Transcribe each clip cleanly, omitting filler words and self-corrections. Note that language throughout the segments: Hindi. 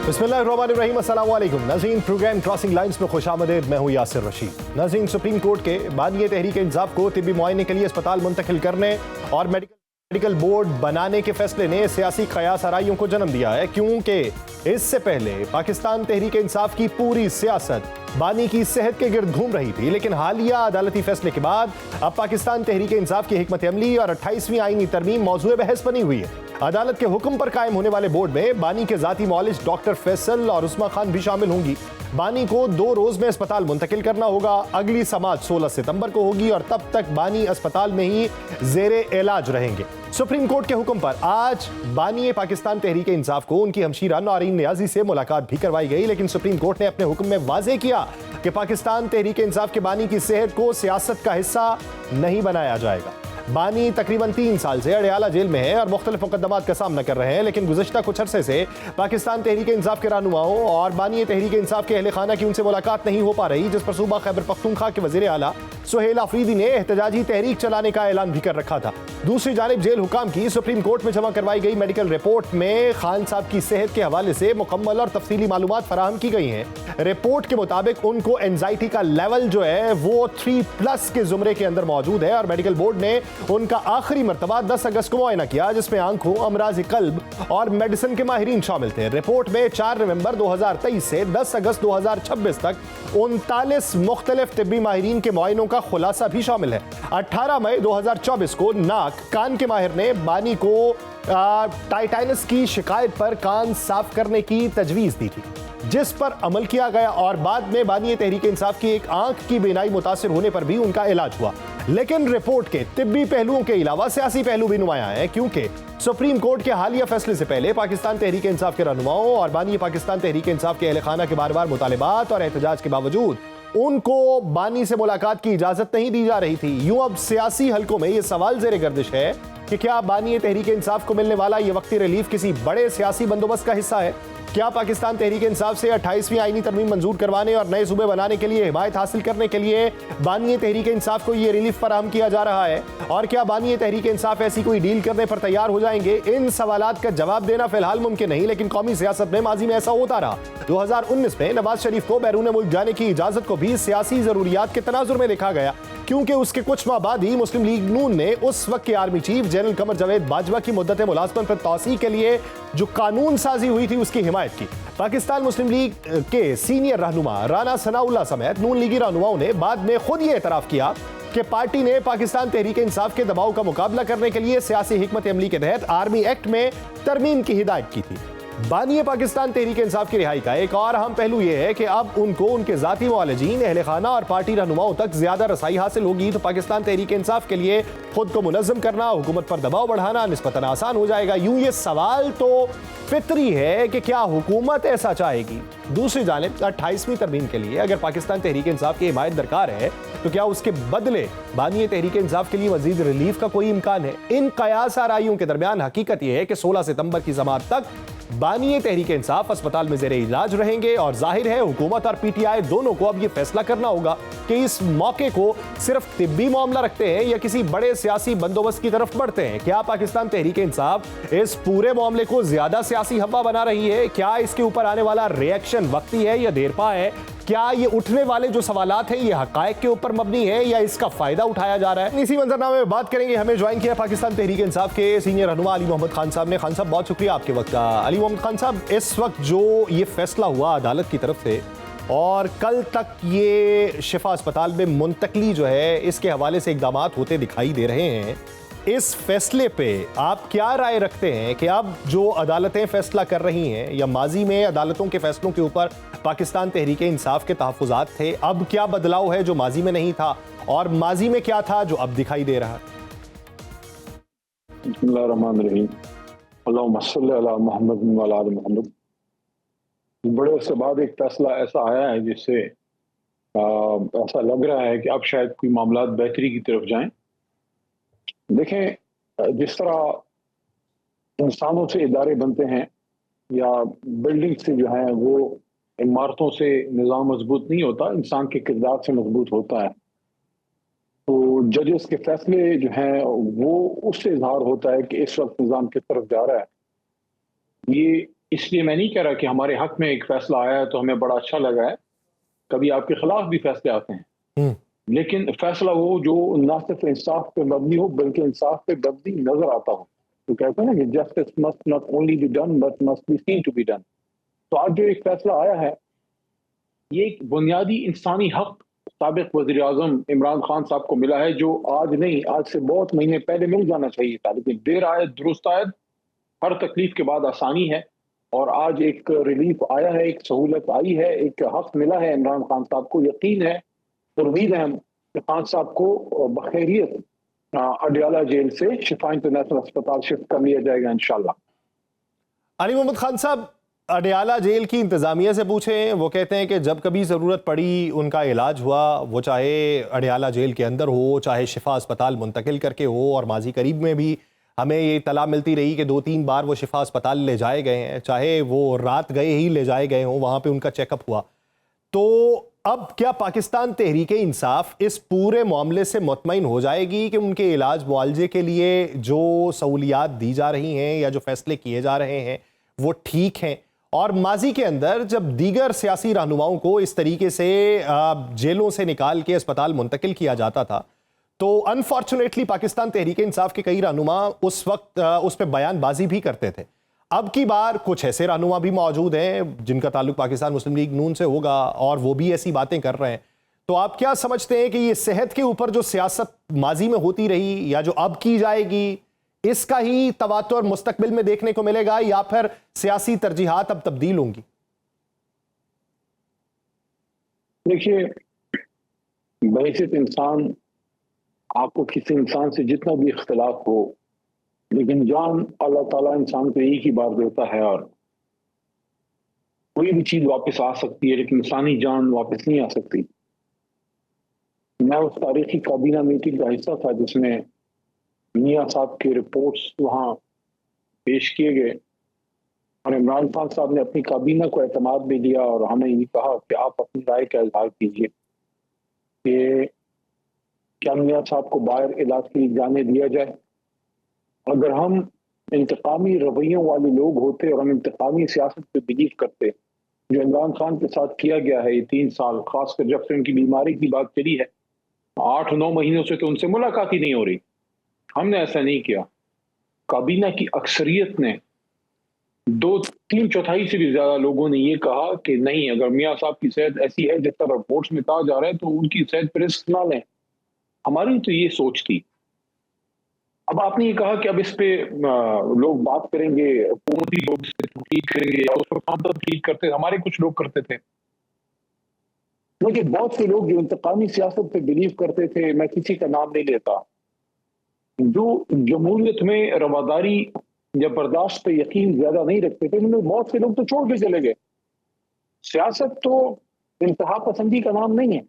बिस्मिल्लाहिर्रहमानिर्रहीम, अस्सलाम वालेकुम नाज़रीन। प्रोग्राम क्रॉसिंग लाइंस में खुशामदीद। मैं हूँ यासिर रशीद। नाज़रीन, सुप्रीम कोर्ट के बानिए तहरीक इंसाफ को तिब्बी मुआयने के लिए अस्पताल मुंतकिल करने और मेडिकल बोर्ड बनाने के फैसले ने सियासी कयास आराइयों को जन्म दिया है, क्योंकि इससे पहले पाकिस्तान तहरीक इंसाफ की पूरी सियासत बानी की सेहत के गिर्द घूम रही थी। लेकिन हालिया अदालती फैसले के बाद अब पाकिस्तान तहरीक इंसाफ की हिकमत अमली और 28वीं आईनी तरमीम मौजूए बहस बनी हुई है। अदालत के हुक्म पर कायम होने वाले बोर्ड में बानी के जाती मौलिज डॉक्टर फैसल और उस्मा खान भी शामिल होंगी। बानी को 2 रोज में अस्पताल मुंतकिल करना होगा। अगली समाअत 16 सितंबर को होगी और तब तक बानी अस्पताल में ही जेरे इलाज रहेंगे। सुप्रीम कोर्ट के हुक्म पर आज बानी पाकिस्तान तहरीक इंसाफ को उनकी हमशीरा नौरीन नियाजी से मुलाकात भी करवाई गई, लेकिन सुप्रीम कोर्ट ने अपने हुक्म में वाजे किया कि पाकिस्तान तहरीक इंसाफ के बानी की सेहत को सियासत का हिस्सा नहीं बनाया जाएगा। बानी तकरीबन 3 साल से अडयाला जेल में है और मुख्तलिफ मुकदमात का सामना कर रहे हैं, लेकिन गुज़श्ता कुछ अरसे से पाकिस्तान तहरीक इंसाफ के रहनुमाओं और बानी तहरीक इंसाफ के अहले खाना की उनसे मुलाकात नहीं हो पा रही, जिस पर सूबा खैबर पख्तूनख्वा के वज़ीर आला सुहेल आफरीदी ने एहतजाजी तहरीक चलाने का ऐलान भी कर रखा था। दूसरी जानिब जेल हुकाम की सुप्रीम कोर्ट में जमा करवाई गई मेडिकल रिपोर्ट में खान साहब की सेहत के हवाले से मुकम्मल और तफसीली मालूमात फराहम की गई हैं। रिपोर्ट के मुताबिक उनको एंजाइटी का लेवल जो है वो 3+ के जुमरे के अंदर मौजूद है और मेडिकल बोर्ड ने उनका आखिरी मरतबा 10 अगस्त को मुआयना किया, जिसमें आंखों, अमराज कल्ब और मेडिसिन के माहिरीन शामिल थे। रिपोर्ट में 4 नवंबर 2023 से 10 अगस्त 2026 तक 39 मुख्तलिफ तिब्बी माहिरीन के मुआयनों का खुलासा भी शामिल है। 18 मई 2024 को नाक कान के माहिर ने बानी को टाइटाइनस की शिकायत पर कान साफ करने की तजवीज दी थी, जिस पर अमल किया गया और बाद में बानी तहरीक इंसाफ की एक आंख की बीनाई मुतासिर होने पर भी उनका इलाज हुआ। लेकिन रिपोर्ट के तिब्बी पहलुओं के अलावा सियासी पहलू भी नुमाया है, क्योंकि सुप्रीम कोर्ट के हालिया फैसले से पहले पाकिस्तान तहरीक इंसाफ के रहनुमाओं और बानी पाकिस्तान तहरीक इंसाफ के अहले खाना के बार बार मुतालिबात और एहतजाज के बावजूद उनको बानी से मुलाकात की इजाजत नहीं दी जा रही थी। यूं अब सियासी हलकों में यह सवाल जेर गर्दिश है कि क्या बानी तहरीक इंसाफ को मिलने वाला यह वक्ती रिलीफ किसी बड़े सियासी बंदोबस्त का हिस्सा है? क्या पाकिस्तान तहरीक इंसाफ से 28वीं आईनी तरमीम मंजूर करवाने और नए सूबे बनाने के लिए हिमायत हासिल करने के लिए बानी तहरीक इंसाफ को यह रिलीफ फराहम किया जा रहा है? और क्या बानी तहरीक इंसाफ ऐसी कोई डील करने पर तैयार हो जाएंगे? इन सवालात का जवाब देना फिलहाल मुमकिन नहीं, लेकिन कौमी सियासत में माजी में ऐसा होता रहा। 2019 में नवाज शरीफ को बैरून मुल्क जाने की इजाजत को भी सियासी जरूरियात के तनाजुर में देखा गया, क्योंकि उसके कुछ माह बाद ही मुस्लिम लीग नून ने उस वक्त के army chief general Qamar Javed Bajwa की मुद्दत मुलाजमत पर तौसी के लिए जो कानून साजी हुई थी उसकी हिमायत की। पाकिस्तान मुस्लिम लीग के सीनियर रहनुमा राना सनाउल्लाह समेत नून लीगी रहनुमाओं ने बाद में खुद ये एतराफ किया कि पार्टी ने पाकिस्तान तहरीक इंसाफ के दबाव का मुकाबला करने के लिए सियासी हिकमत अमली के तहत आर्मी एक्ट में तरमीम की हिदायत की थी। बानी पाकिस्तान तहरीक इंसाफ की रिहाई का एक और अहम पहलू यह है कि अब उनको उनके जाती मुआलजीन, अहले खाना और पार्टी रहनुमाओं तक ज्यादा रसाई हासिल होगी, तो पाकिस्तान तहरीक इंसाफ के लिए खुद को मुनज़्ज़म करना, हुकूमत पर दबाव बढ़ाना निस्बतन आसान हो जाएगा। यूं ये सवाल तो फितरी है कि क्या हुकूमत ऐसा चाहेगी? दूसरी जानिब 28वीं तरमीम के लिए अगर पाकिस्तान तहरीक इंसाफ की हिमायत दरकार है, तो क्या उसके बदले बानी तहरीक इंसाफ के लिए मजीद रिलीफ का कोई इम्कान है? इन कयास आराइयों के दरमियान हकीकत यह है कि 16 सितंबर की समाअत तक बानी तहरीक इंसाफ अस्पताल में जेरे इलाज रहेंगे और जाहिर है हुकूमत और पीटीआई दोनों को अब यह फैसला करना होगा कि इस मौके को सिर्फ तिब्बी मामला रखते हैं या किसी बड़े सियासी बंदोबस्त की तरफ बढ़ते हैं। क्या पाकिस्तान तहरीक इंसाफ इस पूरे मामले को ज्यादा सियासी हवा बना रही है? क्या इसके ऊपर आने वाला रिएक्शन वक्ती है या देरपा है? क्या ये उठने वाले जो सवालात हैं ये हकायक के ऊपर मबनी है या इसका फायदा उठाया जा रहा है? इसी मंजरनामे में बात करेंगे। हमें ज्वाइन किया पाकिस्तान तहरीक इंसाफ के सीनियर रहनुमा अली मोहम्मद खान साहब ने। खान साहब, बहुत शुक्रिया आपके वक्त का। अली मोहम्मद खान साहब, इस वक्त जो ये फैसला हुआ अदालत की तरफ से और कल तक ये शिफा अस्पताल में मुंतकली जो है इसके हवाले से इकदाम होते दिखाई दे रहे हैं, इस फैसले पे आप क्या राय रखते हैं कि अब जो अदालतें फैसला कर रही हैं या माजी में अदालतों के फैसलों के ऊपर पाकिस्तान तहरीक इंसाफ के तहफ़्फ़ुज़ात थे, अब क्या बदलाव है जो माजी में नहीं था और माजी में क्या था जो अब दिखाई दे रहा है? बिस्मिल्लाहिर्रहमानिर्रहीम, अल्लाहुम्मा सल्ली अला मुहम्मद व अला आलि मुहम्मद। बड़े अरसे बाद एक फैसला ऐसा आया है जिससे ऐसा लग रहा है कि अब शायद कोई मामला बेहतरी की तरफ जाएं। देखें, जिस तरह इंसानों से इदारे बनते हैं या बिल्डिंग से जो है वो इमारतों से निज़ाम मजबूत नहीं होता, इंसान के किरदार से मजबूत होता है। तो जजेस के फैसले जो हैं वो उससे इजहार होता है कि इस वक्त निज़ाम किस तरफ जा रहा है। ये इसलिए मैं नहीं कह रहा कि हमारे हक में एक फैसला आया है तो हमें बड़ा अच्छा लगा है। कभी आपके खिलाफ भी फैसले आते हैं, हम्म। लेकिन फैसला वो जो ना सिर्फ इंसाफ पे मबनी हो बल्कि इंसाफ पे मबनी नजर आता हो। तो कहते हैं ना कि justice must not only be done but must be seen to be done. तो आज जो एक फैसला आया है, ये एक बुनियादी इंसानी हक साबिक वज़ीर आज़म इमरान खान साहब को मिला है, जो आज नहीं, आज से बहुत महीने पहले मिल जाना चाहिए था, लेकिन देर आयत दुरुस्त आयत। हर तकलीफ के बाद आसानी है, और आज एक रिलीफ आया है, एक सहूलत आई है, एक हक मिला है इमरान खान साहब को। यकीन है और उम्मीद है हम कि खान साहब को बखैरियत अडयाला जेल से शिफा इंटरनेशनल अस्पताल शिफ्ट कर लिया जाएगा इंशाल्लाह। अली मोहम्मद खान साहब, अडयाला जेल की इंतज़ामिया से पूछें, वो कहते हैं कि जब कभी ज़रूरत पड़ी उनका इलाज हुआ, वो चाहे अडयाला जेल के अंदर हो, चाहे शिफा अस्पताल मुंतकिल करके हो, और माजी करीब में भी हमें ये तला मिलती रही कि 2-3 बार वो शिफा अस्पताल ले जाए गए हैं, चाहे वो रात गए ही ले जाए गए हों, वहाँ पे उनका चेकअप हुआ। तो अब क्या पाकिस्तान तहरीक इंसाफ इस पूरे मामले से मुतमईन हो जाएगी कि उनके इलाज मुआलजे के लिए जो सहूलियात दी जा रही हैं या जो फैसले किए जा रहे हैं वो ठीक हैं? और माजी के अंदर जब दीगर सियासी रहनुमाओं को इस तरीके से जेलों से निकाल के अस्पताल मुंतकिल किया जाता था, तो अनफॉर्चुनेटली पाकिस्तान तहरीक इंसाफ के कई रहनुमा उस वक्त उस पर बयानबाजी भी करते थे। अब की बार कुछ ऐसे रहनुमा भी मौजूद हैं जिनका ताल्लुक पाकिस्तान मुस्लिम लीग नून से होगा, और वो भी ऐसी बातें कर रहे हैं। तो आप क्या समझते हैं कि ये सेहत के ऊपर जो सियासत माजी में होती रही या जो अब की जाएगी, इसका ही तवातुर मुस्तकबिल में देखने को मिलेगा, या फिर सियासी तरजीहात अब तब्दील होंगी? देखिए, बहैसियत इंसान, आपको किसी इंसान से जितना भी इख्तिलाफ हो, लेकिन जान अल्लाह ताला इंसान को एक ही बार देता है, और कोई भी चीज वापस आ सकती है लेकिन इंसानी जान वापस नहीं आ सकती। मैं उस तारीखी काबीना मीटिंग का हिस्सा था जिसमें मियां साहब के रिपोर्ट्स वहां पेश किए गए, और इमरान खान साहब ने अपनी काबीना को एतमाद भी दिया और हमें ये कहा कि आप अपनी राय का इजहार कीजिए कि क्या मियां साहब को बाहर इलाज के लिए जाने दिया जाए। अगर हम इंतकामी रवैयों वाले लोग होते और हम इंतकामी सियासत पे बिलीव करते, जो इमरान खान के साथ किया गया है ये 3 साल, खासकर जब से उनकी बीमारी की बात चली है, 8-9 महीनों से तो उनसे मुलाकात ही नहीं हो रही। हमने ऐसा नहीं किया। काबीना की अक्सरियत ने, 2-3 चौथाई से भी ज्यादा लोगों ने ये कहा कि नहीं, अगर मियां साहब की सेहत ऐसी है जिस तरह रिपोर्ट्स में कहा जा रहा है, तो उनकी सेहत पर रिस्क ना लें। हमारी तो ये सोच थी। अब आपने ये कहा कि अब इस पे लोग बात करेंगे, हुकूमती लोग इससे तनकीद करेंगे, या उस पर हम तनकीद करते, हमारे कुछ लोग करते थे। लेकिन बहुत से लोग जो इंतकामी सियासत पे बिलीव करते थे, मैं किसी का नाम नहीं लेता, जो जमहूरियत में रवादारी या बर्दाश्त पे यकीन ज्यादा नहीं रखते थे, उन्होंने बहुत से लोग तो छोड़ के चले गए। सियासत तो इंतहा पसंदी का नाम नहीं है।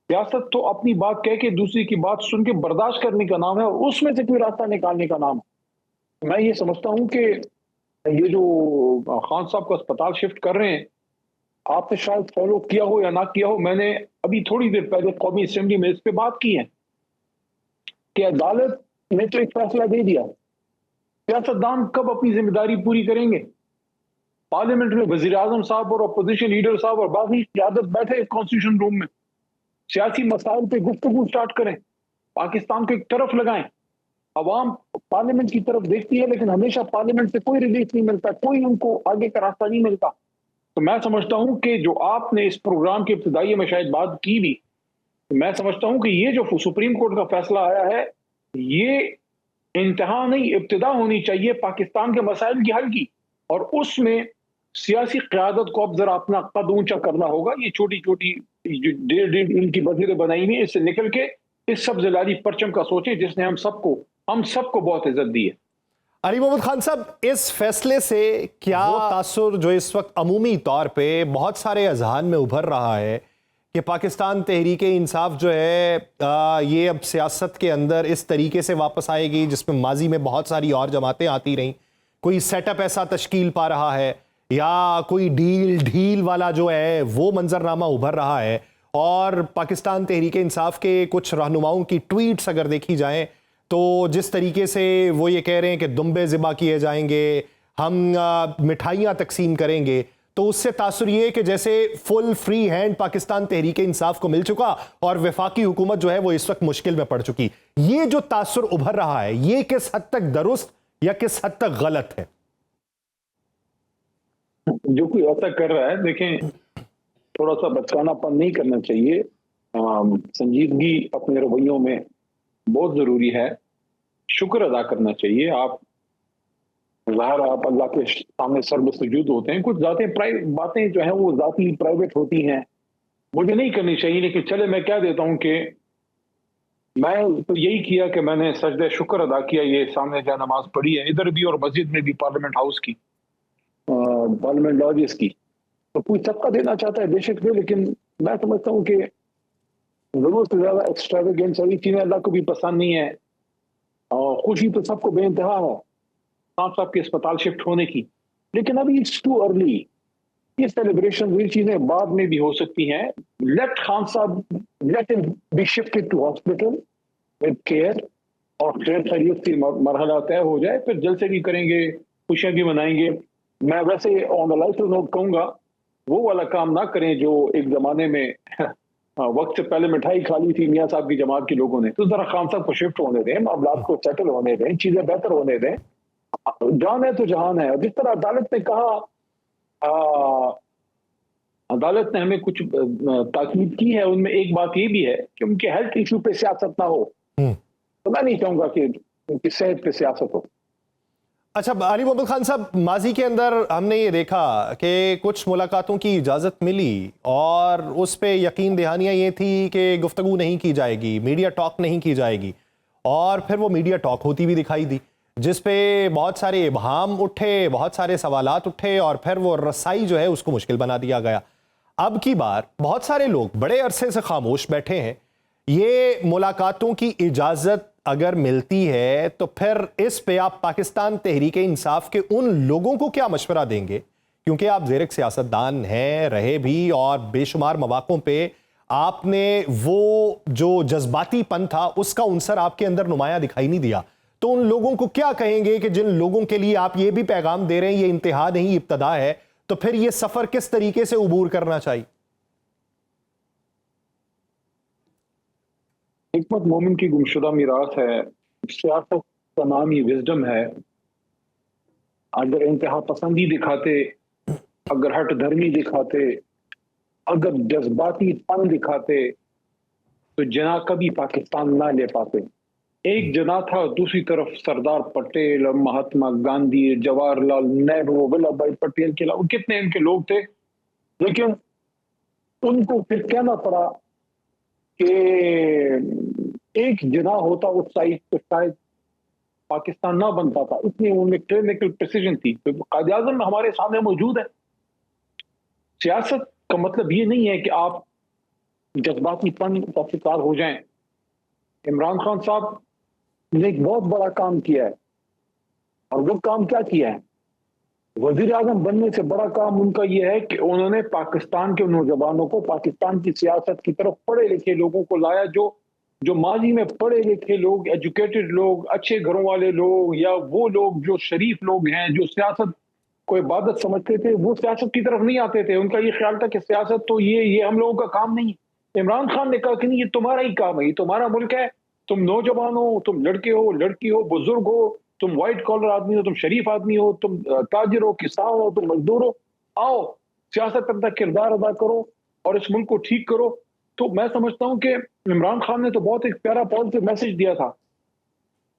सियासत तो अपनी बात कह के दूसरी की बात सुन के बर्दाश्त करने का नाम है, और उसमें से कोई रास्ता निकालने का नाम है। मैं ये समझता हूं कि ये जो खान साहब को अस्पताल शिफ्ट कर रहे हैं, आपने शायद फॉलो किया हो या ना किया हो, मैंने अभी थोड़ी देर पहले कौमी असेंबली में इस पे बात की है कि अदालत ने तो एक फैसला दे दिया, सियासतदान कब अपनी जिम्मेदारी पूरी करेंगे? पार्लियामेंट में वजीर आजम साहब और अपोजिशन लीडर साहब और बाकी क़यादत बैठे कॉन्स्टिट्यूशन रूम में, सियासी मसाइल पे गुफ्तगू स्टार्ट करें, पाकिस्तान को एक तरफ लगाएं। अवाम पार्लियामेंट की तरफ देखती है, लेकिन हमेशा पार्लियामेंट से कोई रिलीफ नहीं मिलता, कोई उनको आगे का रास्ता नहीं मिलता। तो मैं समझता हूं कि जो आपने इस प्रोग्राम के इब्तिदाई में शायद बात की भी, तो मैं समझता हूं कि ये जो सुप्रीम कोर्ट का फैसला आया है, ये इंतहा नहीं, इब्तिदा होनी चाहिए पाकिस्तान के मसाइल की हल की, और उसमें सियासी क़यादत को अब जरा अपना कद ऊंचा करना होगा। ये छोटी छोटी जो 1.5 इनकी वजीरें बनाई हुई, इससे निकल के इस सब जलाली परचम का सोचे जिसने हम सबको बहुत इज्जत दी है। अली मोहम्मद खान साहब, इस फैसले से क्या तासुर जो इस वक्त अमूमी तौर पे बहुत सारे अजहान में उभर रहा है कि पाकिस्तान तहरीक इंसाफ जो है ये अब सियासत के अंदर इस तरीके से वापस आएगी जिसमें माजी में बहुत सारी और जमातें आती रहीं, कोई सेटअप ऐसा तश्कील पा रहा है, या कोई ढील वाला जो है वो मंजरनामा उभर रहा है, और पाकिस्तान तहरीक इंसाफ के कुछ रहनुमाओं की ट्वीट्स अगर देखी जाएं तो जिस तरीके से वो ये कह रहे हैं कि दुम्बे ज़िबा किए जाएंगे, हम मिठाइयाँ तकसीम करेंगे, तो उससे तासुर ये कि जैसे full free hand Pakistan Tehreek Insaf को मिल चुका और वफाकी हुकूमत जो है वो इस वक्त मुश्किल में पड़ चुकी। ये जो तासुर उभर रहा है, ये किस हद तक दुरुस्त या किस हद तक गलत है? जो कोई ऐसा कर रहा है, देखें, थोड़ा सा बचकानापन नहीं करना चाहिए। संजीदगी अपने रवैयों में बहुत जरूरी है। शुक्र अदा करना चाहिए। आप अल्लाह के सामने सर्वसुजूद होते हैं। कुछ बातें जो है वो जाती प्राइवेट होती हैं, मुझे नहीं करनी चाहिए। लेकिन चले, मैं क्या देता हूं कि मैं तो यही किया कि मैंने सजदे शुक्र अदा किया। ये सामने जहाँ नमाज पढ़ी है, इधर भी और मस्जिद में भी, पार्लियामेंट हाउस की, पार्लियामेंट लॉजेस की। तो कोई सबका देना चाहता है बेशक दे, लेकिन मैं समझता हूँ कि जरूरत से ज्यादा एक्स्ट्रावेगेंट सारी चीजें अल्लाह को भी पसंद नहीं है। और खुशी तो सबको बेइंतहा है खान साहब के अस्पताल शिफ्ट होने की, लेकिन अभी इट्स टू अर्ली। ये सेलिब्रेशन, ये चीजें बाद में भी हो सकती हैं। लेट खान साहब, let him be shifted to hospital with care, और खैरियत की मरहला तय हो जाए, फिर जलसे भी करेंगे, खुशियां भी मनाएंगे। मैं वैसे ऑन द लाइटर नोट कहूंगा, वो वाला काम ना करें जो एक जमाने में वक्त से पहले मिठाई खा ली थी मियाँ साहब की जमात के लोगों ने। तो जरा खान साहब को शिफ्ट होने दें, मामलात को सेटल होने दें, चीजें बेहतर होने दें। जान है तो जहान है। और जिस तरह अदालत ने कहा, अदालत ने हमें कुछ ताकीद की है, उनमें एक बात ये भी है कि उनके हेल्थ इशू पे सियासत ना हो। तो मैं नहीं चाहूंगा कि उनकी सेहत पे सियासत हो। अच्छा, अली मोहम्मद खान साहब, माजी के अंदर हमने ये देखा कि कुछ मुलाकातों की इजाज़त मिली और उस पे यकीन दहानियाँ ये थी कि गुफ्तगू नहीं की जाएगी, मीडिया टॉक नहीं की जाएगी, और फिर वो मीडिया टॉक होती भी दिखाई दी, जिस पे बहुत सारे इबहाम उठे, बहुत सारे सवालात उठे, और फिर वो रसाई जो है उसको मुश्किल बना दिया गया। अब की बार बहुत सारे लोग बड़े अरसे से खामोश बैठे हैं। ये मुलाकातों की इजाज़त अगर मिलती है तो फिर इस पे आप पाकिस्तान तहरीक इंसाफ के उन लोगों को क्या मशवरा देंगे, क्योंकि आप ज़ेर सियासतदान हैं, रहे भी, और बेशुमार मौक़ों पे आपने वो जो जज्बातीपन था उसका उनसर आपके अंदर नुमाया दिखाई नहीं दिया। तो उन लोगों को क्या कहेंगे कि जिन लोगों के लिए आप ये भी पैगाम दे रहे हैं ये इंतहा नहीं इब्तदा है, तो फिर ये सफ़र किस तरीके से उबूर करना चाहिए? हिकमत मोमिन की गुमशुदा मीरास है। सियासत का नाम ही विजडम है। अगर इंतहा पसंदी दिखाते, अगर हट धर्मी दिखाते, अगर जज्बाती पन दिखाते, तो जना कभी पाकिस्तान ना ले पाते। एक जना था, दूसरी तरफ सरदार पटेल, महात्मा गांधी, जवाहरलाल नेहरू, वल्लभ भाई पटेल के अलावा कितने इनके लोग थे। लेकिन उनको फिर कहना पड़ा कि एक जना होता उस साइड तो शायद पाकिस्तान ना बन पाता। इतनी उनमें क्लिनिकल प्रिसीजन थी। तो कायद आज़म हमारे सामने मौजूद है। सियासत का मतलब ये नहीं है कि आप जज्बातीपन का शिकार हो जाएं। इमरान खान साहब ने एक बहुत बड़ा काम किया है, और वो काम क्या किया है? वजीर आजम बनने से बड़ा काम उनका यह है कि उन्होंने पाकिस्तान के नौजवानों को पाकिस्तान की सियासत की तरफ पढ़े लिखे लोगों को लाया, जो माजी में पढ़े लिखे लोग, एजुकेटेड लोग, अच्छे घरों वाले लोग, या वो लोग जो शरीफ लोग हैं, जो सियासत को इबादत समझते थे, वो सियासत की तरफ नहीं आते थे। उनका ये ख्याल था कि सियासत तो ये हम लोगों का काम नहीं है। इमरान खान ने कहा कि नहीं, ये तुम्हारा ही काम है, ये तुम्हारा मुल्क है। तुम नौजवान हो, तुम लड़के हो, लड़की हो, बुजुर्ग हो, तुम व्हाइट कॉलर आदमी हो, तुम शरीफ आदमी हो, तुम ताजिर हो, किसान हो, तुम मजदूर हो, आओ सियासत का अपना किरदार अदा करो और इस मुल्क को ठीक करो। तो मैं समझता हूं कि इमरान खान ने तो बहुत एक प्यारा पॉजिटिव मैसेज दिया था।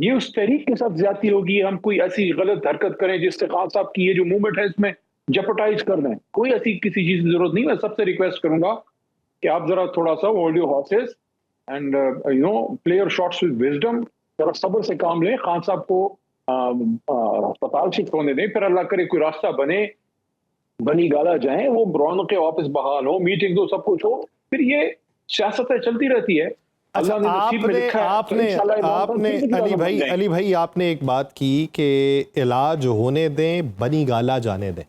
ये उस तहरीक के साथ ज्यादती होगी, हम कोई ऐसी गलत हरकत करें जिससे खान साहब की ये जो मूवमेंट है इसमें जेपटाइज कर दें। कोई ऐसी किसी चीज की जरूरत नहीं। मैं सबसे रिक्वेस्ट करूंगा कि आप जरा थोड़ा सा hold your horses and play your shots with wisdom. जरा सब्र से काम लें। खान साहब को अस्पताल शिफ्ट होने दें, फिर अल्लाह करे कोई रास्ता बने, बनी गाला जाए, वो रौनकें वापस बहाल हो, मीटिंग हो, सब कुछ हो। फिर ये सियासत चलती रहती है। अच्छा, आपने अली भाई आपने एक बात की कि इलाज होने दें, बनी गाला जाने दें।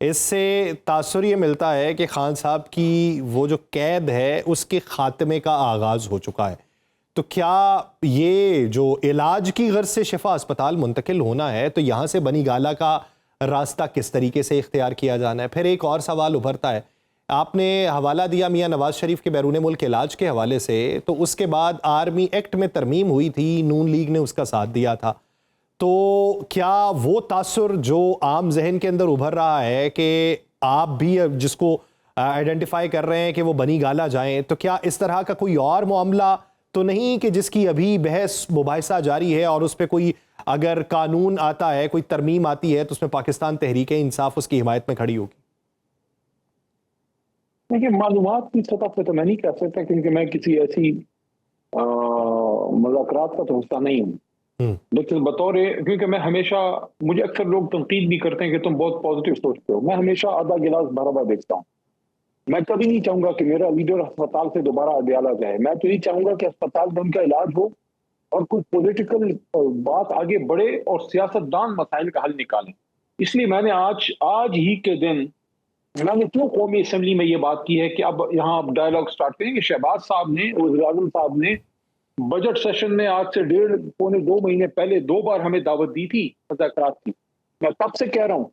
इससे तासुर ये मिलता है कि खान साहब की वो जो कैद है उसके खात्मे का आगाज हो चुका है। तो क्या ये जो इलाज की गर्ज से शिफा अस्पताल मुंतकिल होना है, तो यहाँ से बनी गाला का रास्ता किस तरीके से इख्तियार किया जाना है। फिर एक और सवाल उभरता है, आपने हवाला दिया मियां नवाज शरीफ के बैरून मुल्क इलाज के हवाले से, तो उसके बाद आर्मी एक्ट में तरमीम हुई थी, नून लीग ने उसका साथ दिया था। तो क्या वो तासुर जो आम जहन के अंदर उभर रहा है कि आप भी जिसको आइडेंटिफाई कर रहे हैं कि वो बनी गाला जाएं, तो क्या इस तरह का कोई और मामला तो नहीं कि जिसकी अभी बहस मुबाहिसा जारी है और उस पर कोई अगर कानून आता है, कोई तरमीम आती है, तो उसमें पाकिस्तान तहरीक इंसाफ उसकी हिमायत में खड़ी होगी? देखिए, मालूमात की सतह पे तो मैं नहीं कह सकता, क्योंकि मैं किसी ऐसी मुज़ाकरात का तो हिस्सा नहीं हूँ। लेकिन क्योंकि मैं हमेशा, मुझे अक्सर लोग तनकीद भी करते हैं कि तुम बहुत पॉजिटिव सोचते हो। मैं हमेशा आधा गिलास भरा हुआ देखता हूँ। मैं कभी नहीं चाहूंगा कि मेरा लीडर अस्पताल से दोबारा अदयाला जाए। मैं तो ये चाहूंगा कि अस्पताल में उनका इलाज हो और कोई पॉलिटिकल बात आगे बढ़े और सियासतदान मसाइल का हल निकालें। इसलिए मैंने आज ही के दिन मैंने क्यों कौमी असेंबली में ये बात की है कि अब यहाँ डायलॉग स्टार्ट करेंगे। शहबाज साहब ने, वज़ीर आज़म साहब ने बजट सेशन में आज से 1.5-2 महीने पहले 2 बार हमें दावत दी थी मुज़ाकरात की। मैं तब से कह रहा हूँ,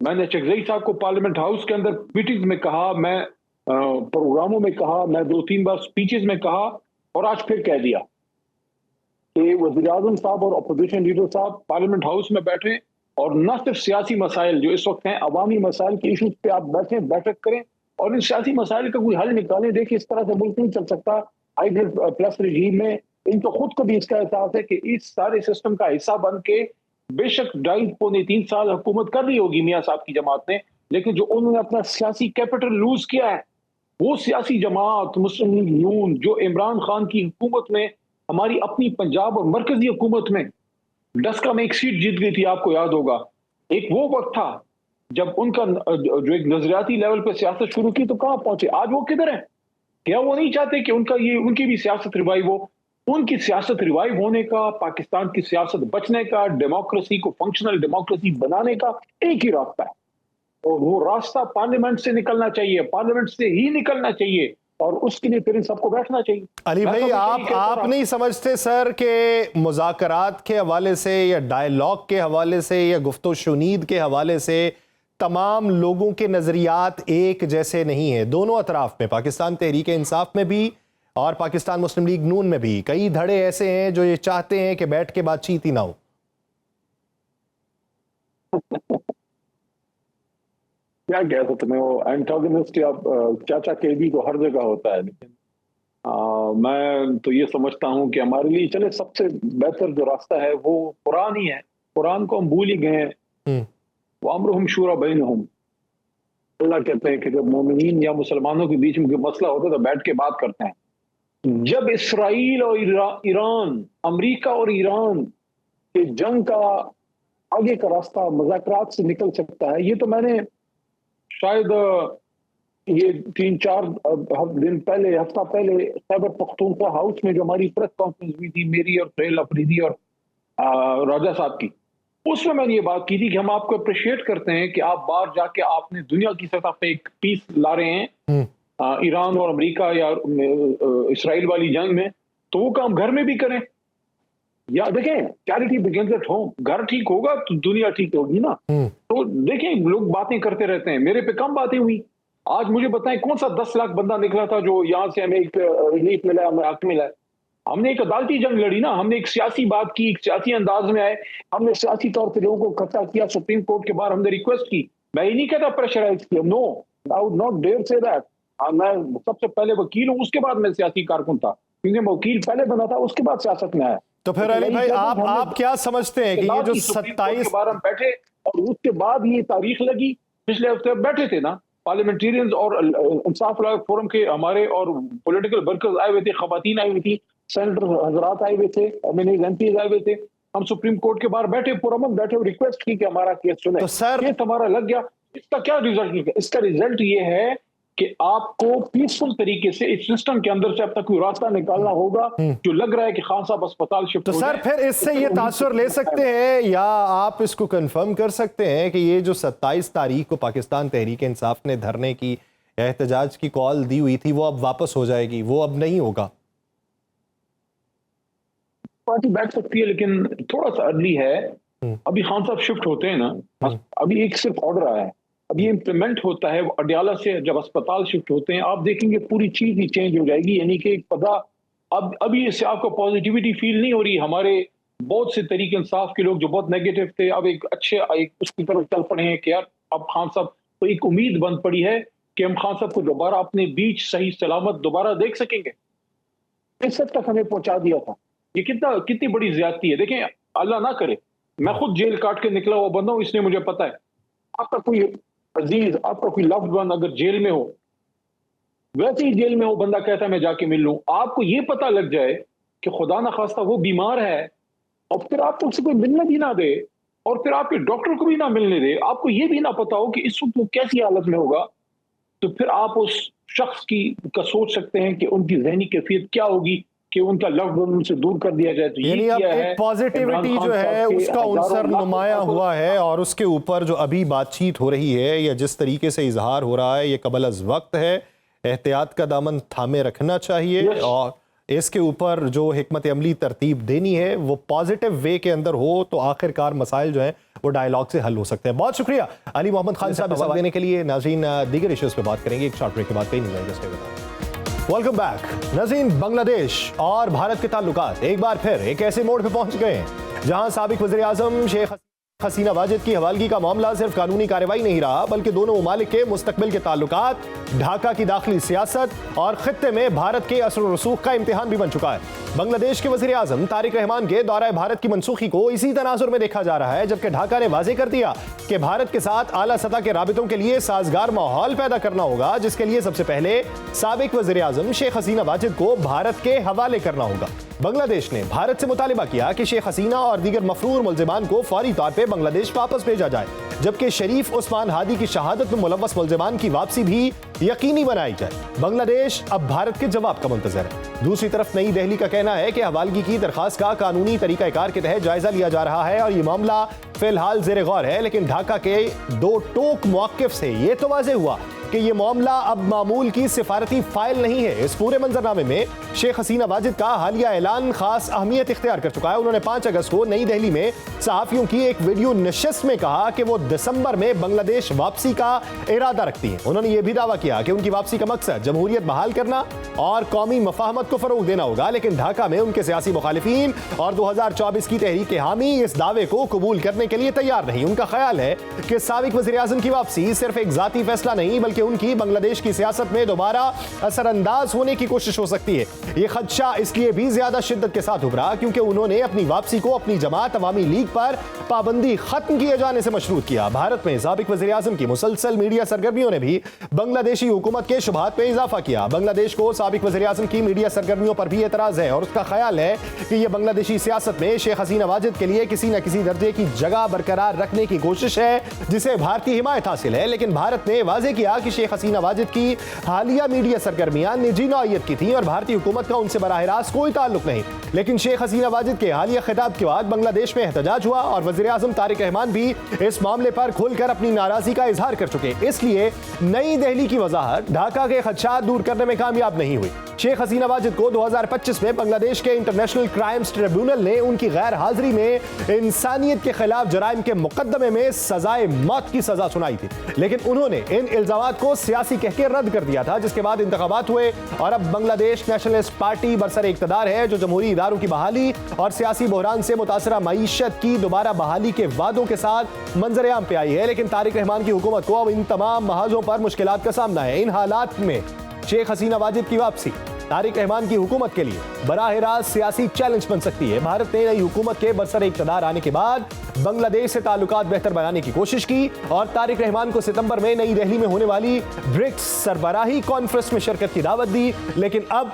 मैंने चकजई साहब को पार्लियामेंट हाउस के अंदर मीटिंग में कहा, मैं प्रोग्रामों में कहा, मैं 2-3 बार स्पीचेस में कहा और आज फिर कह दिया कि वज़ीर आज़म साहब और अपोजिशन लीडर साहब पार्लियामेंट हाउस में बैठे और न सिर्फ सियासी मसाइल जो इस वक्त हैं, अवामी मसाइल के इशूज पे आप बैठें, बैठक करें और इन सियासी मसाइल का कोई हल निकालें। देखिए, इस तरह से मुल्क नहीं चल सकता। हाइब्रिड प्लस रजीम में इनको खुद को भी इसका एहसास है कि इस सारे सिस्टम का हिस्सा बन के बेशक 2.5-3 साल हुकूमत कर रही होगी मियाँ साहब की जमात ने, लेकिन जो उन्होंने अपना सियासी कैपिटल लूज किया है, वो सियासी जमात मुस्लिम लीग नून जो इमरान खान की हुकूमत में, हमारी अपनी पंजाब और मरकजी हुकूमत में डस्का में एक सीट जीत गई थी, आपको याद होगा। एक वो वक्त था जब उनका जो एक नजरियाती लेवल पे सियासत शुरू की, तो कहां पहुंचे, आज वो किधर है? क्या वो नहीं चाहते कि उनकी भी सियासत रिवाइव हो? उनकी सियासत रिवाइव होने का, पाकिस्तान की सियासत बचने का, डेमोक्रेसी को फंक्शनल डेमोक्रेसी बनाने का एक ही रास्ता है और वो रास्ता पार्लियामेंट से निकलना चाहिए, पार्लियामेंट से ही निकलना चाहिए और उसके लिए फिर इन सबको बैठना चाहिए। अली भाई, आप नहीं समझते सर कि मुज़ाकरात के हवाले से या डायलॉग के हवाले से या गुफ्तो शुनीद के हवाले से तमाम लोगों के नज़रियात एक जैसे नहीं है? दोनों अतराफ में, पाकिस्तान तहरीक इंसाफ में भी और पाकिस्तान मुस्लिम लीग नून में भी कई धड़े ऐसे हैं जो ये चाहते हैं कि बैठ के बातचीत ही ना हो। क्या कह सकते हैं, वो एंटागोनिस्ट या चाचा केबी को हर जगह होता है। लेकिन मैं तो ये समझता हूं कि हमारे लिए चले सबसे बेहतर जो रास्ता है वो कुरान ही है। कुरान को हम भूल ही गए हैं। वो अम्रुहुम शूरा बैनहुम, अल्लाह कहते हैं कि जब मोमिनीन या मुसलमानों के बीच में कोई मसला होता है तो बैठ के बात करते हैं। जब इसराइल और ईरान, अमेरिका और ईरान के जंग का आगे का रास्ता मुज़ाकरात से निकल सकता है, ये तो मैंने शायद ये 3-4 दिन पहले, हफ्ता पहले खैबर पख्तूनख्वा हाउस में जो हमारी प्रेस कॉन्फ्रेंस हुई थी, मेरी और फेल अफरीदी और राजा साहब की, उसमें मैंने ये बात की थी कि हम आपको अप्रिशिएट करते हैं कि आप बाहर जाके आपने दुनिया की सतह पे एक पीस ला रहे हैं ईरान और अमेरिका या इसराइल वाली जंग में, तो वो काम घर में भी करें। या देखें, चैरिटी बिगिंस एट होम। घर ठीक होगा तो दुनिया ठीक होगी ना। तो देखें, लोग बातें करते रहते हैं, मेरे पे कम बातें हुई। आज मुझे बताएं कौन सा 10 लाख बंदा निकला था जो यहाँ से हमें एक रिलीफ मिला, हमें हक मिला है? हमने एक अदालती जंग लड़ी ना, हमने एक सियासी बात की, एक सियासी अंदाज में आए, हमने सियासी तौर पर लोगों को इकट्ठा किया, सुप्रीम कोर्ट के बाहर हमने रिक्वेस्ट की। मैं ये नहीं कहता प्रेशराइज किया, no, I would not dare say that. मैं सबसे पहले वकील हूँ, उसके बाद मैं सियासी कारकुन था, क्योंकि मैं वकील पहले बना था, उसके बाद सियासत में आया। तो फिर अली भाई, आप क्या समझते हैं कि ये जो 27 के बार हम बैठे और उसके बाद ये तारीख लगी, पिछले हफ्ते बैठे थे ना पार्लियामेंटेरियंस और इंसाफ फोरम के हमारे और पॉलिटिकल वर्कर्स आए हुए थे, खवातीन आई हुई थी, सेनेटर हजरात आए हुए थे, एमपीज आए हुए थे। हम सुप्रीम कोर्ट के बाहर बैठे, पुरअमन बैठे, रिक्वेस्ट की कि हमारा केस सुने। तो सर, केस हमारा लग गया। इसका क्या रिजल्ट निकला? इसका रिजल्ट ये है कि आपको पीसफुल तरीके से इस सिस्टम के अंदर से अब तक कोई रास्ता निकालना होगा। जो लग रहा है कि खान साहब अस्पताल शिफ्ट तो सर फिर इससे ये तासुर ले सकते हैं या आप इसको कंफर्म कर सकते हैं कि ये जो 27 तारीख को पाकिस्तान तहरीक इंसाफ ने धरने की या एहतजाज की कॉल दी हुई थी, वो अब वापस हो जाएगी, वो अब नहीं होगा? पार्टी बैठ सकती है, लेकिन थोड़ा सा अर्ली है। अभी खान साहब शिफ्ट होते हैं ना, अभी एक सिर्फ ऑर्डर आया है, अब ये इम्प्लीमेंट होता है, अडियाला से जब अस्पताल शिफ्ट होते हैं आप देखेंगे पूरी चीज ही चेंज हो जाएगी। यानी कि एक पता अब अभी इससे आपको पॉजिटिविटी फील नहीं हो रही। हमारे बहुत से तरीके इंसाफ के लोग जो बहुत नेगेटिव थे अब एक अच्छे एक उसकी तरफ चल पड़े हैं कि यार अब खान साहब को एक उम्मीद बन पड़ी है कि हम खान साहब को दोबारा अपने बीच सही सलामत दोबारा देख सकेंगे। इस हद तक हमें पहुंचा दिया था। ये कितनी बड़ी ज्यादती है। देखें, अल्लाह ना करे, मैं खुद जेल काट के निकला हुआ बंदा हूं, इसलिए मुझे पता है आपका कोई अजीज, आपका कोई लव्ड वन अगर जेल में हो, वैसे ही जेल में हो, बंदा कहता है मैं जाके मिल लूं, आपको ये पता लग जाए कि खुदा ना खास्ता वो बीमार है और फिर आपको उससे कोई मिलने भी ना दे और फिर आपके डॉक्टर को भी ना मिलने दे, आपको ये भी ना पता हो कि इस वक्त वो कैसी हालत में होगा, तो फिर आप उस शख्स का सोच सकते हैं कि उनकी ज़हनी कैफियत क्या होगी कि उनका लव्ड वन उनसे दूर कर दिया जाए। तो यानी अब एक पॉजिटिविटी जो है उसका उनसर नुमाया हुआ है और उसके ऊपर जो अभी बातचीत हो रही है या जिस तरीके से इजहार हो रहा है ये कबल अज़ वक्त है। एहतियात का दामन थामे रखना चाहिए और इसके ऊपर जो हिकमत अमली तरतीब देनी है वो पॉजिटिव वे के अंदर हो तो आखिरकार मसाइल जो हैं वो डायलॉग से हल हो सकते हैं। बहुत शुक्रिया अली मोहम्मद खान साहब सवाल देने के लिए। नाज़रीन, दीगर इश्यूज पे बात करेंगे एक शॉर्ट ब्रेक के बाद। कहीं नहीं जाएगा। Welcome back. नाज़रीन, बांग्लादेश और भारत के ताल्लुकात एक बार फिर एक ऐसे मोड़ पे पहुंच गए हैं जहां साबिक वज़ीर आज़म शेख हसीना वाजिद की हवालगी का मामला सिर्फ कानूनी कार्रवाई नहीं रहा बल्कि दोनों ममालिक के मुस्तकबिल के ताल्लुकात, ढाका की दाखिली सियासत और खित्ते में भारत के असर रसूख का इम्तिहान भी बन चुका है। बांग्लादेश के वज़ीर आज़म तारिक रहमान के दौरा भारत की मनसूखी को इसी तनाजुर में देखा जा रहा है, जबकि ढाका ने वाज़ेह कर दिया कि भारत के साथ आला सतह के राबितों के लिए साजगार माहौल पैदा करना होगा, जिसके लिए सबसे पहले साबिक वज़ीर आज़म शेख हसीना वाजिद को भारत के हवाले करना होगा। बांग्लादेश ने भारत से मुतालिबा किया कि शेख हसीना और दीगर मफरूर मुल्जिमान को फौरी तौर पर बांग्लादेश वापस भेजा जाए, जबकि शरीफ उस्मान हादी की शहादत में मुलव्वस मुल्जिमान की वापसी भी यकीनी बनाई जाए। बांग्लादेश अब भारत के जवाब का मुंतज़र है। दूसरी तरफ नई दिल्ली का कहना है कि हवालगी की दरखास्त का कानूनी तरीकाकार के तहत जायजा लिया जा रहा है और ये मामला फिलहाल ज़ेर गौर है, लेकिन ढाका के दो टोक मौक़िफ़ से ये तो वाज़ेह हुआ कि ये मामला अब मामूल की सिफारती फाइल नहीं है। इस पूरे मंजरनामे में शेख हसीना वाजिद का हालिया ऐलान खास अहमियत इख्तियार कर चुका है। उन्होंने 5 अगस्त को नई दिल्ली में सहाफियों की एक वीडियो नशिस्त में कहा कि वो दिसंबर में बांग्लादेश वापसी का इरादा रखती हैं। उन्होंने ये भी दावा किया कि उनकी वापसी का मकसद जमहूरियत बहाल करना और कौमी मफाहमत को फरोग देना होगा, लेकिन ढाका में उनके सियासी मुखालिफिन और 2024 की तहरीक हामी इस दावे को कबूल करने के लिए तैयार नहीं। उनका ख्याल है कि साबिक वज़ीर आज़म की वापसी सिर्फ एक जाती फैसला नहीं बल्कि उनकी बांग्लादेश की सियासत में दोबारा असरअंदाज होने की कोशिश हो सकती है। यह खदशा इसलिए भी ज्यादा शिद्दत के साथ उभरा क्योंकि उन्होंने अपनी वापसी को अपनी जमात अवामी लीग पर पाबंदी खत्म किए जाने से मशरूत किया। भारत में साबिक वज़ीर आज़म की मुसलसल मीडिया सरगर्मियों ने भी बांग्लादेशी हुकूमत के शुबहात में इजाफा किया। बांग्लादेश को साबिक वज़ीर आज़म की मीडिया सरगर्मियों पर भी एतराज है और उसका ख्याल है कि यह बांग्लादेशी सियासत में शेख हसीना वाजिद के लिए किसी न किसी दर्जे की जगह बरकरार रखने की कोशिश है जिसे भारतीय हिमायत हासिल है। लेकिन भारत ने वाज़ेह किया कि शेख हसीना वाजिद की हालिया मीडिया सरगर्मियां निजी नौइयत की थी और भारतीय हुकूमत का उनसे बराह रास्त कोई ताल्लुक नहीं। लेकिन शेख हसीना वाजिद के हालिया खिताब के बाद बांग्लादेश में एहतजाज हुआ और वज़ीर आज़म तारिक रहमान भी इस मामले पर खुलकर अपनी नाराजगी का इजहार कर चुके। इसलिए नई दिल्ली की वजाहत ढाका के खदशात दूर करने में कामयाब नहीं हुई। शेख हसीना वाजिद को 2025 में बांग्लादेश के इंटरनेशनल क्राइम्स ट्रिब्यूनल ने उनकी गैर हाजिरी में इंसानियत के खिलाफ जराइम के मुकदमे में सजाए मौत की सजा सुनाई थी, लेकिन उन्होंने इन इल्जामात को सियासी कह के रद्द कर दिया था, जिसके बाद इंतखाबात हुए और अब बांग्लादेश नेशनलिस्ट पार्टी बरसर इक़्तिदार है जो जमहूरी इदारों की बहाली और सियासी बहरान से मुतासरा मईशत की दोबारा बहाली के वादों के साथ मंजर आम पे आई है। लेकिन तारिक रहमान की हुकूमत को अब इन तमाम महाजों पर मुश्किलात का सामना है। इन हालात में शेख हसीना वाजिद की वापसी तारिक रहमान की हुकूमत के लिए बराह रास्त सियासी चैलेंज बन सकती है। भारत ने नई हुकूमत के बरसर इक़्तिदार आने के बाद बांग्लादेश से ताल्लुकात बेहतर बनाने की कोशिश की और तारिक रहमान को सितंबर में नई दिल्ली में होने वाली ब्रिक्स सरबराही कॉन्फ्रेंस में शिरकत की दावत दी, लेकिन अब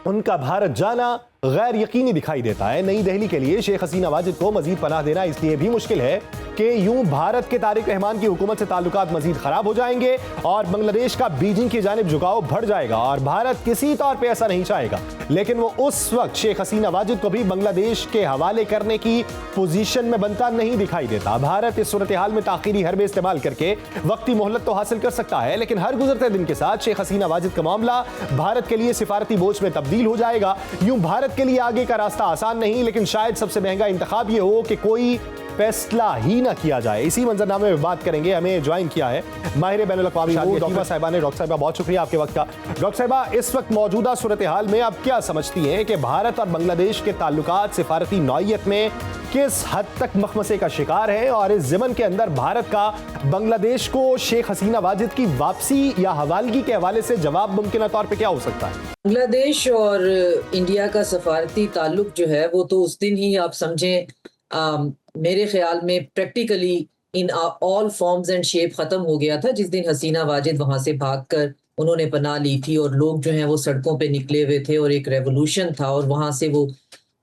उनका भारत जाना गैर यकीनी दिखाई देता है। नई दिल्ली के लिए शेख हसीना वाजिद को मजीद पनाह देना इसलिए भी मुश्किल है कि यूं भारत के तारिक रहमान की हुकूमत से ताल्लुकात मजीद खराब हो जाएंगे और बांग्लादेश का बीजिंग की जानिब झुकाव बढ़ जाएगा और भारत किसी तौर पे ऐसा नहीं चाहेगा। लेकिन वो उस वक्त शेख हसीना वाजिद को भी बांग्लादेश के हवाले करने की पोजीशन में बनता नहीं दिखाई देता। भारत इस सूरत हाल में ताखीरी हरबे इस्तेमाल करके वक्ती मोहलत तो हासिल कर सकता है, लेकिन हर गुजरते दिन के साथ शेख हसीना वाजिद का मामला भारत के लिए सिफारती बोझ में तब्दील हो जाएगा। यूं भारत के लिए आगे का रास्ता आसान नहीं, लेकिन शायद सबसे महंगा इंतखाब यह हो कि कोई फैसला ही ना किया जाए। इसी मंजरनामे में बात करेंगे। हमें ज्वाइन किया है माहिर बैनुल अक़वामी डॉक्टर साहिबा ने। डॉक्टर साहिबा बहुत शुक्रिया आपके वक्त का। डॉक्टर साहिबा, इस वक्त मौजूदा सूरत हाल में आप क्या समझती हैं कि भारत और बांग्लादेश के ताल्लुकात सिफारती नौइयत में किस हद तक मखमसे का शिकार है, और इस ज़मन के अंदर भारत का बांग्लादेश को शेख हसीना वाजिद की वापसी या हवालगी के हवाले से जवाब मुमकिन तौर पर क्या हो सकता है? बांग्लादेश और इंडिया का सफारती ताल्लुक जो है वो तो उस दिन ही आप समझें मेरे ख्याल में practically in all forms and shape खत्म हो गया था जिस दिन हसीना वाजिद वहां से भागकर उन्होंने पनाह ली थी और लोग जो हैं वो सड़कों पे निकले हुए थे और एक रेवोल्यूशन था। और वहां से वो